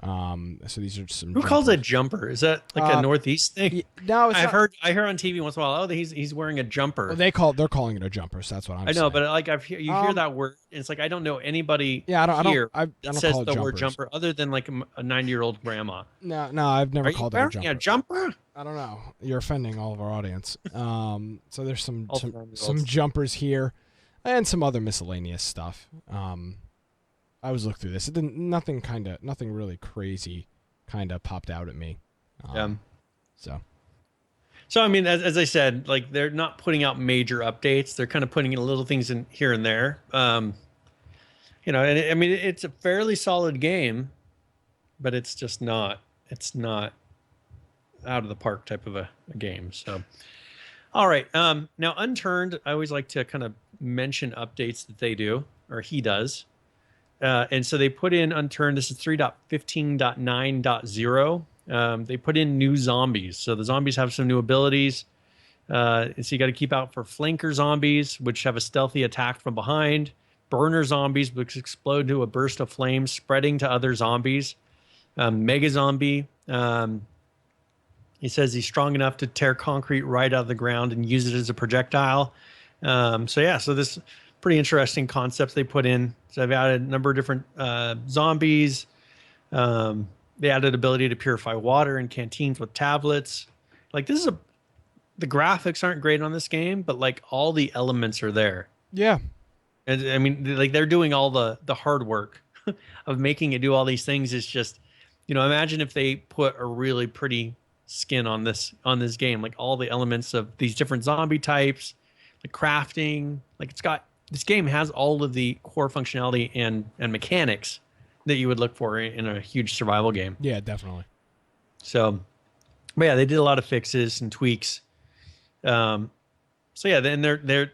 Speaker 1: So these are some.
Speaker 2: Who calls it jumper? Is that like a Northeast thing?
Speaker 1: No, it's
Speaker 2: I
Speaker 1: not.
Speaker 2: hear on TV once in a while. Oh, he's wearing a jumper.
Speaker 1: Well, they're calling it a jumper. So that's what I'm
Speaker 2: I
Speaker 1: saying.
Speaker 2: know, but like you hear that word, and it's like I don't know anybody
Speaker 1: Yeah, I
Speaker 2: here
Speaker 1: don't
Speaker 2: that says
Speaker 1: call it
Speaker 2: the word
Speaker 1: jumpers.
Speaker 2: jumper other than like a 90-year-old grandma.
Speaker 1: No, I've never
Speaker 2: Are you
Speaker 1: called it a
Speaker 2: wearing
Speaker 1: jumper.
Speaker 2: a jumper?
Speaker 1: I don't know. You're offending all of our audience. So there's some
Speaker 2: All the 9-year-olds.
Speaker 1: some jumpers here, and some other miscellaneous stuff. I was looking through this. It didn't nothing really crazy kind of popped out at me.
Speaker 2: So I mean, as I said, like they're not putting out major updates. They're kind of putting in little things in here and there. And I mean, it's a fairly solid game, but it's just not. It's not out of the park type of a game. So, all right. Now, Unturned, I always like to kind of mention updates that they do. or he does. And so they put in Unturned. This is 3.15.9.0. They put in new zombies. So the zombies have some new abilities. So you got to keep out for flanker zombies, which have a stealthy attack from behind. Burner zombies, which explode to a burst of flames, spreading to other zombies. Mega zombie. He says he's strong enough to tear concrete right out of the ground and use it as a projectile. So this pretty interesting concepts they put in. So I've added a number of different zombies. They added ability to purify water in canteens with tablets. Like the graphics aren't great on this game, but like all the elements are there.
Speaker 1: Yeah.
Speaker 2: And I mean, like they're doing all the hard work of making it do all these things. It's just, imagine if they put a really pretty skin on this game, like all the elements of these different zombie types, the crafting, like this game has all of the core functionality and mechanics that you would look for in a huge survival game.
Speaker 1: Yeah, definitely.
Speaker 2: So, but yeah, they did a lot of fixes and tweaks. So yeah, then they're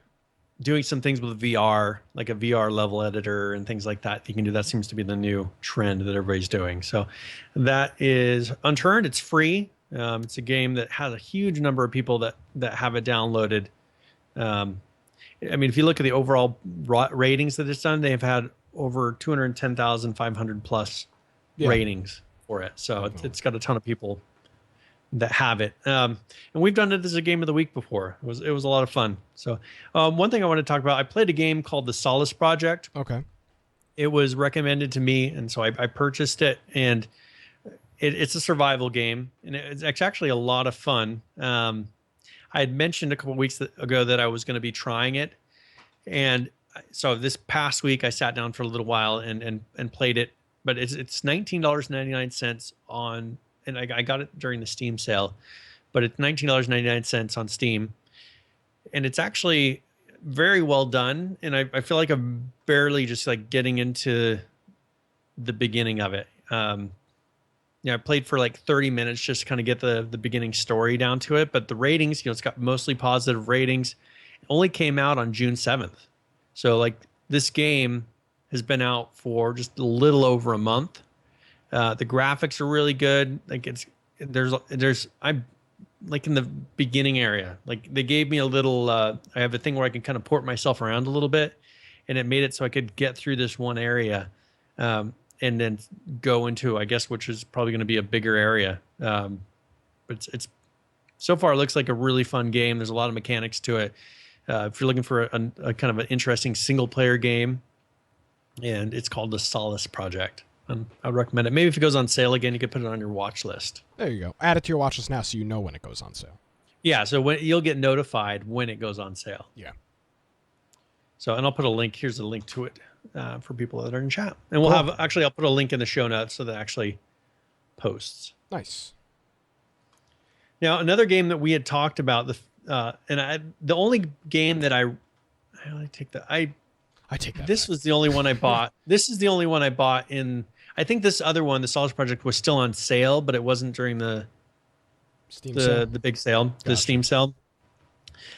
Speaker 2: doing some things with VR, like a VR level editor and things like that. You can do that. Seems to be the new trend that everybody's doing. So that is Unturned. It's free. It's a game that has a huge number of people that have it downloaded. I mean, if you look at the overall ratings that it's done, they've had over 210,500 plus ratings for it. So it's got a ton of people that have it. And we've done it as a game of the week before. It was a lot of fun. So one thing I want to talk about, I played a game called The Solace Project.
Speaker 1: Okay.
Speaker 2: It was recommended to me, and so I purchased it, and it's a survival game, and it's actually a lot of fun. I had mentioned a couple of weeks ago that I was going to be trying it, and so this past week I sat down for a little while and played it. But it's $19.99 on, and I got it during the Steam sale, but it's $19.99 on Steam, and it's actually very well done. And I feel like I'm barely just like getting into the beginning of it. I played for like 30 minutes just to kind of get the beginning story down to it. But the ratings, it's got mostly positive ratings. It only came out on June 7th. So like this game has been out for just a little over a month. The graphics are really good. Like I'm like in the beginning area. Like they gave me a little, I have a thing where I can kind of port myself around a little bit, and it made it so I could get through this one area. And then go into, I guess, which is probably going to be a bigger area. But it's so far it looks like a really fun game. There's a lot of mechanics to it. If you're looking for a kind of an interesting single player game, and it's called The Solace Project. I would recommend it. Maybe if it goes on sale again, you could put it on your watch list.
Speaker 1: There you go. Add it to your watch list now so you know when it goes on sale.
Speaker 2: Yeah, so you'll get notified when it goes on sale.
Speaker 1: Yeah.
Speaker 2: So, and I'll put a link. Here's a link to it for people that are in chat. And we'll have, actually, I'll put a link in the show notes so that actually posts.
Speaker 1: Nice.
Speaker 2: Now, another game that we had talked about, the only game that I take that. This was the only one I bought. This is the only one I bought I think this other one, the Solace Project, was still on sale, but it wasn't during the big sale,
Speaker 1: Gotcha.
Speaker 2: the Steam sale.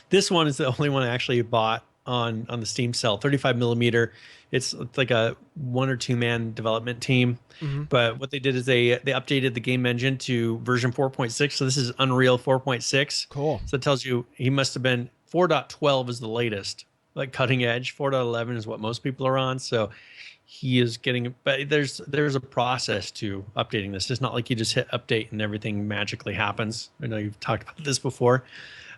Speaker 2: This one is the only one I actually bought on the Steam sale, 35 millimeter. It's like a 1 or 2 man development team. Mm-hmm. But what they did is they updated the game engine to version 4.6. So this is Unreal 4.6.
Speaker 1: Cool.
Speaker 2: So it tells you he must have been 4.12 is the latest, like cutting edge. 4.11 is what most people are on. So he is getting, but there's a process to updating this. It's not like you just hit update and everything magically happens. I know you've talked about this before.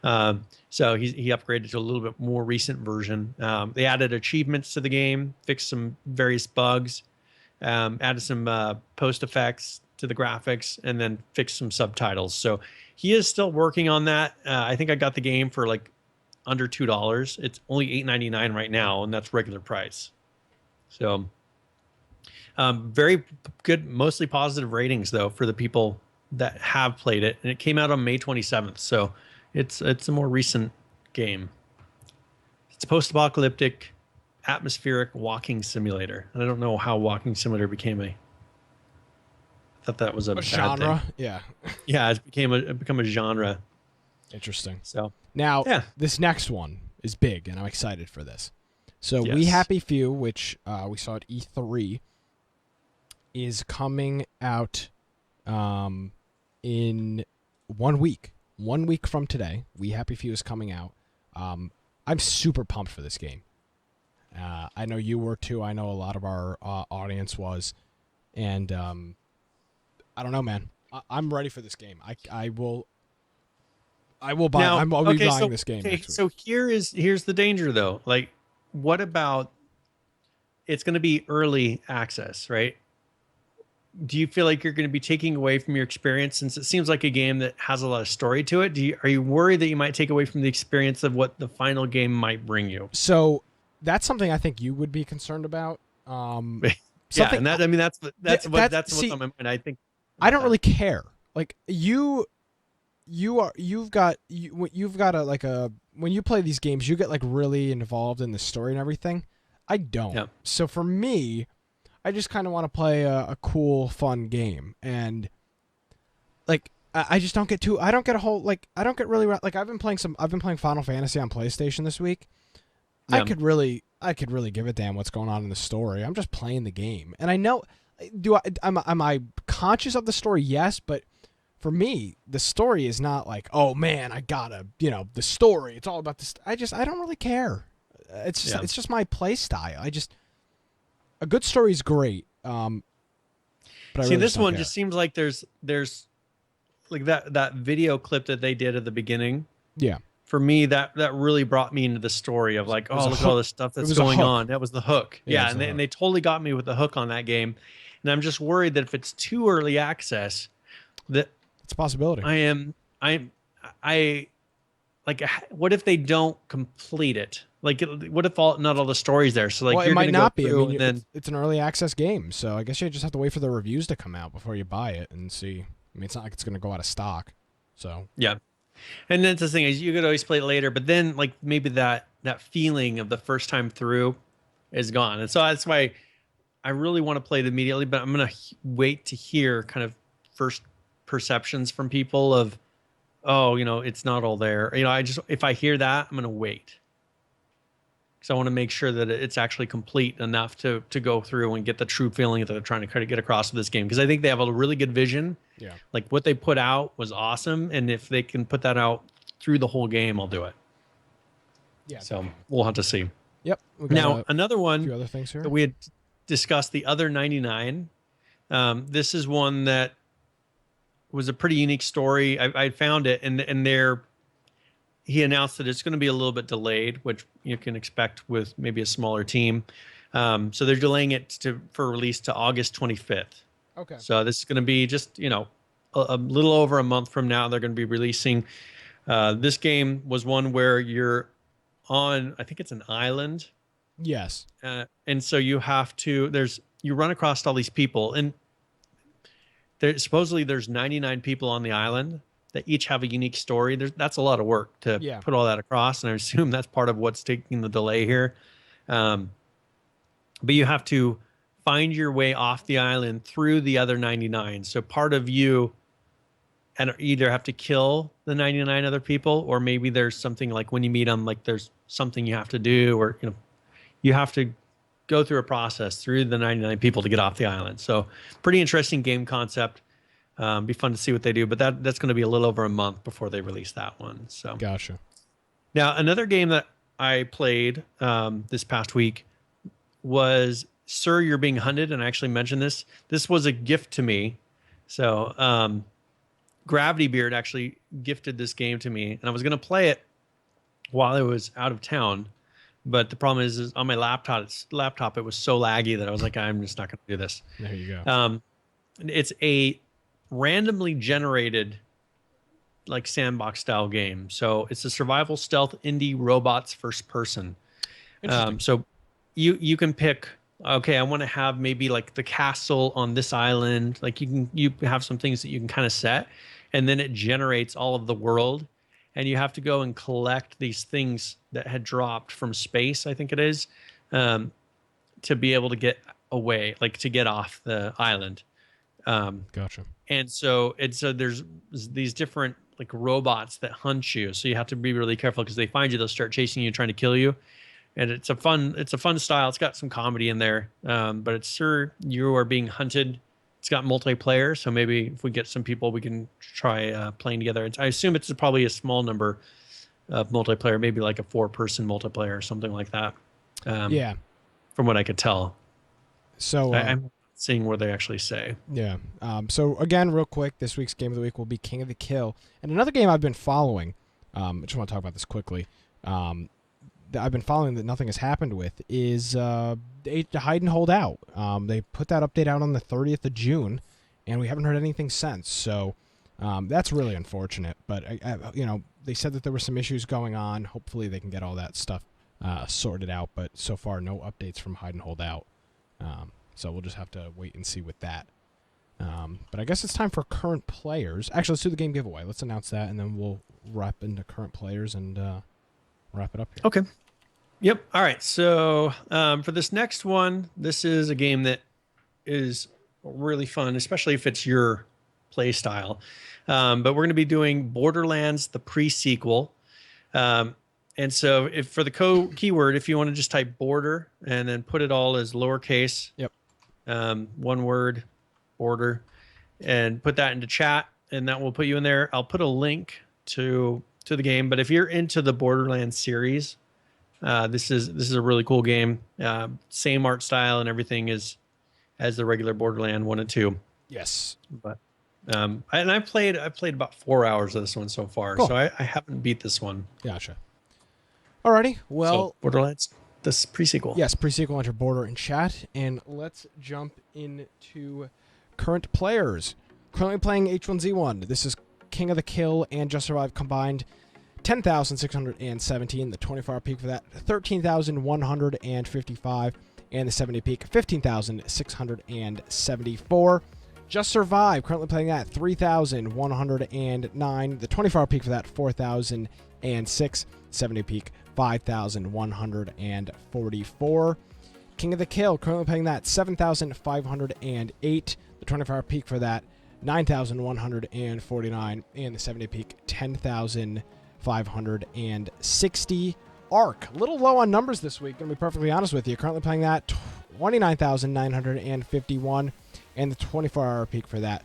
Speaker 2: So he upgraded to a little bit more recent version. They added achievements to the game, fixed some various bugs, added some post effects to the graphics, and then fixed some subtitles. So he is still working on that. I think I got the game for like under $2. It's only $8.99 right now, and that's regular price. So very good, mostly positive ratings though for the people that have played it, and it came out on May 27th. So it's a more recent game. It's a post-apocalyptic, atmospheric walking simulator. And I don't know how walking simulator became I thought that was a bad
Speaker 1: genre.
Speaker 2: thing.
Speaker 1: Yeah.
Speaker 2: Yeah, it become a genre.
Speaker 1: Interesting.
Speaker 2: So
Speaker 1: now
Speaker 2: yeah.
Speaker 1: This next one is big, and I'm excited for this. So
Speaker 2: Yes.
Speaker 1: We Happy Few, which we saw at E3, is coming out in 1 week. 1 week from today, We Happy Few is coming out. I'm super pumped for this game. I know you were too. I know a lot of our audience was. And I don't know, man. I'm ready for this game. I will buy.
Speaker 2: Now,
Speaker 1: I'll be
Speaker 2: okay,
Speaker 1: buying
Speaker 2: so,
Speaker 1: this game
Speaker 2: okay,
Speaker 1: next week.
Speaker 2: so here's the danger though. Like, what about it's going to be early access, right? Do you feel like you're going to be taking away from your experience since it seems like a game that has a lot of story to it? Are you worried that you might take away from the experience of what the final game might bring you?
Speaker 1: So that's something I think you would be concerned about.
Speaker 2: Yeah,
Speaker 1: Something
Speaker 2: and that, I mean that's what's
Speaker 1: see,
Speaker 2: on my mind. I think
Speaker 1: I don't really care. Like you've got a when you play these games, you get like really involved in the story and everything. I don't.
Speaker 2: Yeah.
Speaker 1: So for me, I just kind of want to play a cool, fun game, and like I just don't get too. I don't get a whole like. I don't get really like. I've been playing Final Fantasy on PlayStation this week.
Speaker 2: Yeah.
Speaker 1: I could really give a damn what's going on in the story. I'm just playing the game, and I know. Am I conscious of the story? Yes, but for me, the story is not like, oh man, I gotta, the story. It's all about this. I don't really care. It's just my play style. A good story is great. But I
Speaker 2: See,
Speaker 1: really
Speaker 2: this
Speaker 1: don't
Speaker 2: one
Speaker 1: care.
Speaker 2: just seems like there's like that video clip that they did at the beginning.
Speaker 1: Yeah.
Speaker 2: For me, that really brought me into the story of like,
Speaker 1: was
Speaker 2: oh,
Speaker 1: a
Speaker 2: look at
Speaker 1: hook.
Speaker 2: all this stuff
Speaker 1: It
Speaker 2: that's
Speaker 1: was a
Speaker 2: going
Speaker 1: hook.
Speaker 2: on. That was the hook.
Speaker 1: Yeah, it
Speaker 2: Yeah,
Speaker 1: was
Speaker 2: and
Speaker 1: a
Speaker 2: they totally got me with the hook on that game. And I'm just worried that if it's too early access, that
Speaker 1: It's a possibility.
Speaker 2: I like, what if they don't complete it? Like, what if not all the stories there? So like,
Speaker 1: well, it
Speaker 2: you're
Speaker 1: might
Speaker 2: gonna
Speaker 1: not
Speaker 2: go
Speaker 1: be. I
Speaker 2: through
Speaker 1: mean,
Speaker 2: and then
Speaker 1: it's an early access game, so I guess you just have to wait for the reviews to come out before you buy it and see. I mean, it's not like it's going to go out of stock. So
Speaker 2: yeah. And then the thing is, you could always play it later, but then like maybe that feeling of the first time through is gone. And so that's why I really want to play it immediately, but I'm going to wait to hear kind of first perceptions from people of, oh, it's not all there. If I hear that, I'm going to wait. Because I want to make sure that it's actually complete enough to go through and get the true feeling that they're trying to kind of get across with this game. Because I think they have a really good vision.
Speaker 1: yeah.
Speaker 2: Like what they put out was awesome. And if they can put that out through the whole game, I'll do it.
Speaker 1: Yeah.
Speaker 2: So we'll have to see.
Speaker 1: Yep. We got
Speaker 2: Now,
Speaker 1: a
Speaker 2: another
Speaker 1: few
Speaker 2: one
Speaker 1: other things here.
Speaker 2: that we had discussed, the Other 99. This is one that was a pretty unique story. I found it, and he announced that it's going to be a little bit delayed, which you can expect with maybe a smaller team. So they're delaying it for release to August 25th.
Speaker 1: Okay.
Speaker 2: So this is going to be just, a little over a month from now. They're going to be releasing. This game was one where you're on, I think it's an island.
Speaker 1: Yes.
Speaker 2: And so you have to, you run across all these people, and supposedly there's 99 people on the island that each have a unique story. That's a lot of work to put all that across. And I assume that's part of what's taking the delay here. But you have to find your way off the island through the other 99. So part of you and either have to kill the 99 other people, or maybe there's something like when you meet them, like there's something you have to do, or, you have to go through a process through the 99 people to get off the island. So pretty interesting game concept. Be fun to see what they do, but that's going to be a little over a month before they release that one. So
Speaker 1: Gotcha.
Speaker 2: now another game that I played this past week was Sir, You're Being Hunted, and I actually mentioned this. This was a gift to me. So Gravity Beard actually gifted this game to me, and I was going to play it while I was out of town. But the problem is on my laptop, it was so laggy that I was like, I'm just not going to do this.
Speaker 1: There you go.
Speaker 2: It's a randomly generated like sandbox style game. So it's a survival stealth indie robots first person. So you can pick, okay, I want to have maybe like the castle on this island. Like you have some things that you can kind of set, and then it generates all of the world. And you have to go and collect these things that had dropped from space, I think it is, to be able to get away, like to get off the island.
Speaker 1: Gotcha.
Speaker 2: And so there's these different like robots that hunt you. So you have to be really careful because they find you, they'll start chasing you, trying to kill you. and it's a fun style. It's got some comedy in there, but it's sure you are being hunted. It's got multiplayer, so maybe if we get some people, we can try playing together. I assume it's probably a small number of multiplayer, maybe like a 4-person multiplayer or something like that.
Speaker 1: Yeah.
Speaker 2: From what I could tell.
Speaker 1: So
Speaker 2: I'm seeing what they actually say.
Speaker 1: Yeah. So again, real quick, this week's game of the week will be King of the Kill, and another game I've been following. I just want to talk about this quickly. That I've been following that nothing has happened with is Hide and Hold Out. They put that update out on the 30th of June, and we haven't heard anything since. So that's really unfortunate. But they said that there were some issues going on. Hopefully, they can get all that stuff sorted out. But so far, no updates from Hide and Hold Out. So we'll just have to wait and see with that. But I guess it's time for current players. Actually, let's do the game giveaway. Let's announce that, and then we'll wrap into current players and wrap it up here.
Speaker 2: Okay. Yep. All right. So for this next one, this is a game that is really fun, especially if it's your play style. But we're going to be doing Borderlands, the pre-sequel. And so if for the keyword, if you want to just type border and then put it all as lowercase,
Speaker 1: Yep.
Speaker 2: One word, border, and put that into chat, and that will put you in there. I'll put a link to the game. But if you're into the Borderlands series, this is a really cool game. Same art style and everything as the regular Borderland 1 and 2.
Speaker 1: Yes.
Speaker 2: But I've played about 4 hours of this one so far.
Speaker 1: Cool.
Speaker 2: So I haven't beat this one.
Speaker 1: Gotcha. Alrighty. Well,
Speaker 2: so Borderlands, this pre-sequel.
Speaker 1: Yes, pre-sequel, enter border in chat, and let's jump into current players. Currently playing H1Z1. This is King of the Kill and Just Survive combined. 10,617. The 24-hour peak for that, 13,155. And the 7-day peak, 15,674. Just Survive, currently playing that, 3,109. The 24-hour peak for that, 4,006. 7-day peak, 5,144. King of the Kill, currently playing that, 7,508. The 24-hour peak for that, 9,149. And the 7-day peak, 10,560. Arc, a little low on numbers this week, gonna be perfectly honest with you. Currently playing that, 29,951. And the 24-hour peak for that,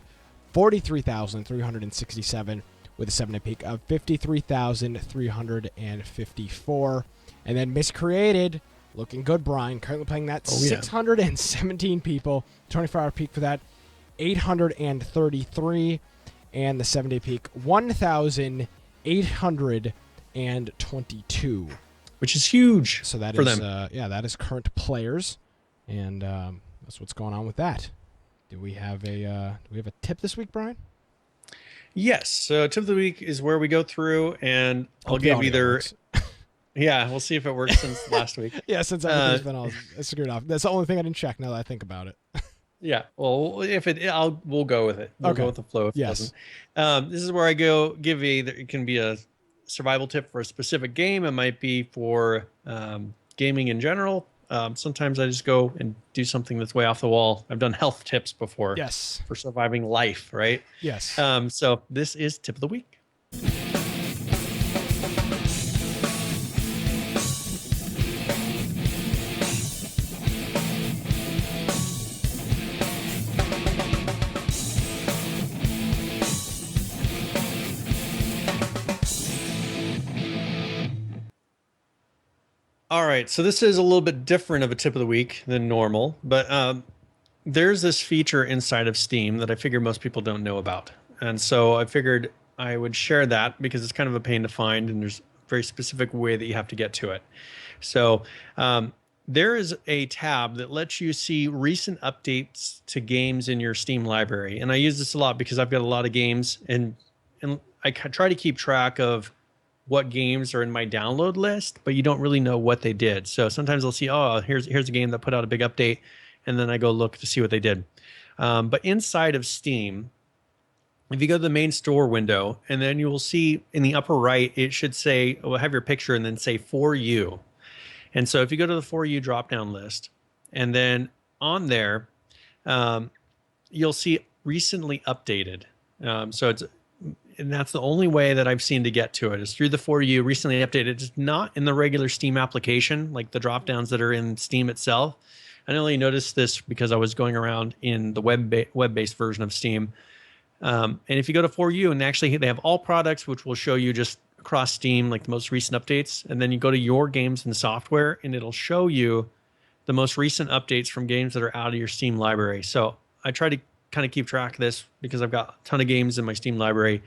Speaker 1: 43,367. With a 7-day peak of 53,354. And then Miscreated, looking good, Brian. Currently playing that, 617 people. 24-hour peak for that, 833. And the 7-day peak, 1,822.
Speaker 2: Which is huge.
Speaker 1: So that
Speaker 2: for
Speaker 1: is,
Speaker 2: them.
Speaker 1: that is current players. And that's what's going on with that. Do we have a tip this week, Brian?
Speaker 2: Yes. So tip of the week is where we go through, and I'll give either. Yeah, we'll see if it works since last week.
Speaker 1: Yeah, since everything's been all screwed off. That's the only thing I didn't check. Now that I think about it.
Speaker 2: Yeah. Well, we'll go with it. We'll go with the flow. If it doesn't. This is where I give either. It can be a survival tip for a specific game. It might be for gaming in general. Sometimes I just go and do something that's way off the wall. I've done health tips before.
Speaker 1: Yes.
Speaker 2: For surviving life, right?
Speaker 1: Yes.
Speaker 2: So this is tip of the week. All right, so this is a little bit different of a tip of the week than normal, but there's this feature inside of Steam that I figure most people don't know about. And so I figured I would share that because it's kind of a pain to find, and there's a very specific way that you have to get to it. So there is a tab that lets you see recent updates to games in your Steam library. And I use this a lot because I've got a lot of games, and I try to keep track of what games are in my download list, but you don't really know what they did. So sometimes I'll see, oh, here's a game that put out a big update, and then I go look to see what they did. But inside of Steam, if you go to the main store window, and then you will see in the upper right, it should say, well, have your picture and then say for you. And so if you go to the for you drop-down list, and then on there, you'll see recently updated. So it's and that's the only way that I've seen to get to it is through the For You recently updated. It's not in the regular Steam application, like the drop downs that are in Steam itself. I only noticed this because I was going around in the web-based version of Steam. And if you go to For You, and actually they have all products, which will show you just across Steam, like the most recent updates. And then you go to Your Games and Software, and it'll show you the most recent updates from games that are out of your Steam library. So I try to kind of keep track of this because I've got a ton of games in my Steam library.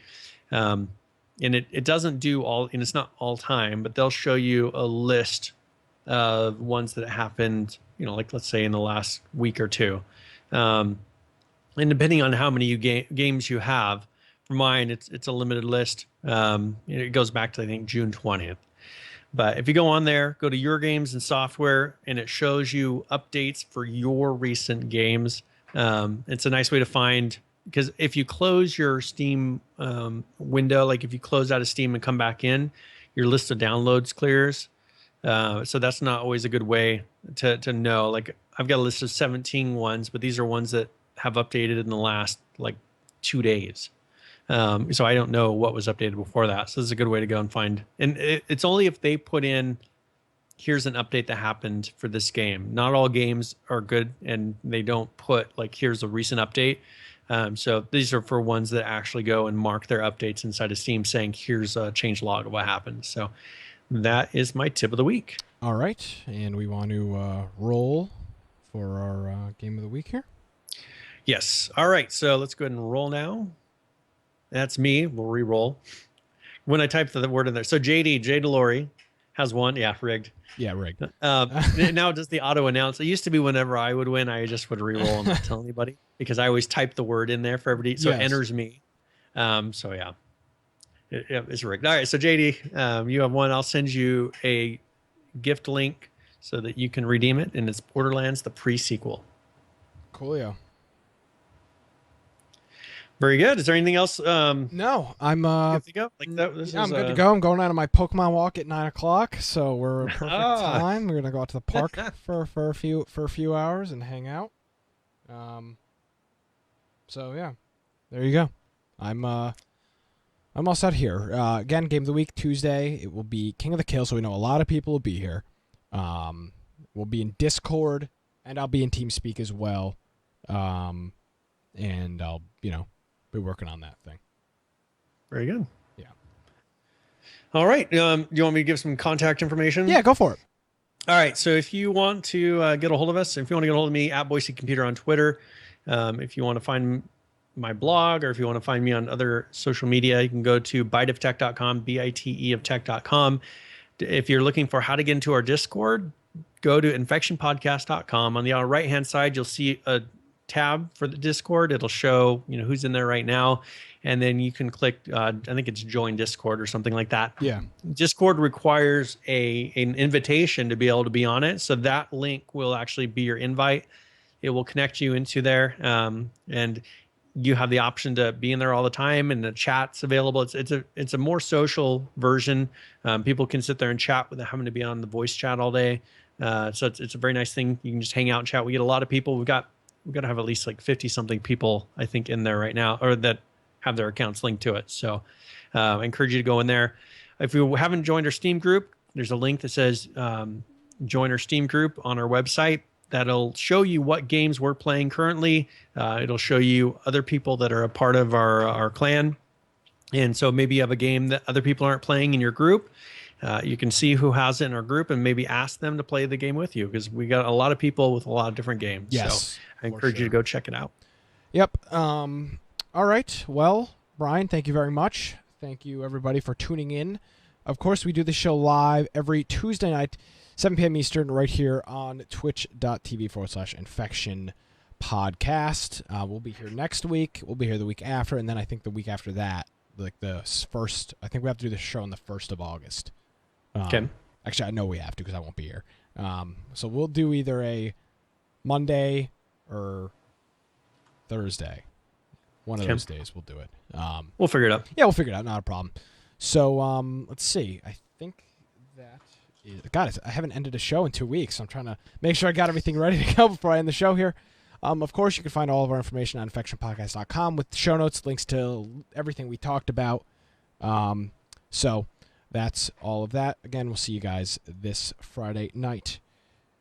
Speaker 2: And it doesn't do all, and it's not all time, but they'll show you a list of ones that happened, like let's say in the last week or two. And depending on how many games you have, for mine, it's a limited list. It goes back to, I think, June 20th. But if you go on there, go to Your Games and Software, and it shows you updates for your recent games. It's a nice way to find, because if you close your Steam window, like if you close out of Steam and come back in, your list of downloads clears. So that's not always a good way to know. Like I've got a list of 17 ones, but these are ones that have updated in the last like 2 days. So I don't know what was updated before that. So this is a good way to go and find. And it's only if they put in, here's an update that happened for this game. Not all games are good, and they don't put like, here's a recent update. So these are for ones that actually go and mark their updates inside of Steam saying, here's a change log of what happened. So that is my tip of the week.
Speaker 1: All right. And we want to roll for our game of the week here.
Speaker 2: Yes. All right. So let's go ahead and roll now. That's me. We'll re-roll. When I type the word in there. So J. DeLore has one. Yeah, rigged.
Speaker 1: Yeah, rigged.
Speaker 2: Now it does the auto announce. It used to be whenever I would win, I just would re-roll and not tell anybody because I always type the word in there for everybody. So It enters me. So yeah, it's rigged. All right. So JD, you have one. I'll send you a gift link so that you can redeem it. And it's Borderlands, the pre-sequel.
Speaker 1: Coolio.
Speaker 2: Very good. Is there anything else?
Speaker 1: No, I'm
Speaker 2: good to go? I'm
Speaker 1: good to go. I'm going out on my Pokemon walk at 9:00, so we're perfect time. We're gonna go out to the park for a few hours and hang out. So yeah, there you go. I'm all set here. Again, game of the week Tuesday. It will be King of the Kill, so we know a lot of people will be here. We'll be in Discord, and I'll be in TeamSpeak as well. And I'll be working on that thing.
Speaker 2: Very good.
Speaker 1: Yeah.
Speaker 2: All right. Do you want me to give some contact information?
Speaker 1: Yeah, go for it.
Speaker 2: All right. So if you want to get a hold of us, if you want to get a hold of me at Boise Computer on Twitter, if you want to find my blog, or if you want to find me on other social media, you can go to biteoftech.com, biteoftech.com. If you're looking for how to get into our Discord, go to infectionpodcast.com. On the right-hand side, you'll see a tab for the Discord. It'll show who's in there right now, and then you can click I think it's join Discord or something like that.
Speaker 1: Yeah,
Speaker 2: Discord requires an invitation to be able to be on it, so that link will actually be your invite. It will connect you into there, and you have the option to be in there all the time, and the chat's available. It's a more social version. People can sit there and chat without having to be on the voice chat all day. So it's a very nice thing. You can just hang out and chat. We get a lot of people. We've got to have at least like 50 something people, I think, in there right now, or that have their accounts linked to it. So I encourage you to go in there. If you haven't joined our Steam group, there's a link that says join our Steam group on our website. That'll show you what games we're playing currently. It'll show you other people that are a part of our clan. And so maybe you have a game that other people aren't playing in your group. You can see who has it in our group and maybe ask them to play the game with you, because we got a lot of people with a lot of different games.
Speaker 1: Yes,
Speaker 2: so I encourage you to go check it out.
Speaker 1: Yep. All right. Well, Brian, thank you very much. Thank you, everybody, for tuning in. Of course, we do the show live every Tuesday night, 7 p.m. Eastern, right here on twitch.tv/infection podcast. We'll be here next week. We'll be here the week after, and then I think the week after that, like the first, I think we have to do the show on the 1st of August.
Speaker 2: Okay.
Speaker 1: Actually, I know we have to because I won't be here. So we'll do either a Monday or Thursday. One of those days we'll do it.
Speaker 2: We'll figure it out.
Speaker 1: Yeah, we'll figure it out. Not a problem. So let's see. I think that is... God, I haven't ended a show in 2 weeks. So I'm trying to make sure I got everything ready to go before I end the show here. Of course, you can find all of our information on infectionpodcast.com with show notes, links to everything we talked about. So that's all of that. Again, we'll see you guys this Friday night.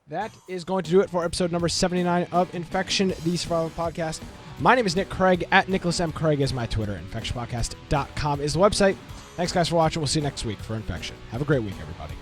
Speaker 1: That is going to do it for episode number 79 of Infection, the Survival Podcast. My name is Nick Craig. At Nicholas M. Craig is my Twitter. Infectionpodcast.com is the website. Thanks, guys, for watching. We'll see you next week for Infection. Have a great week, everybody.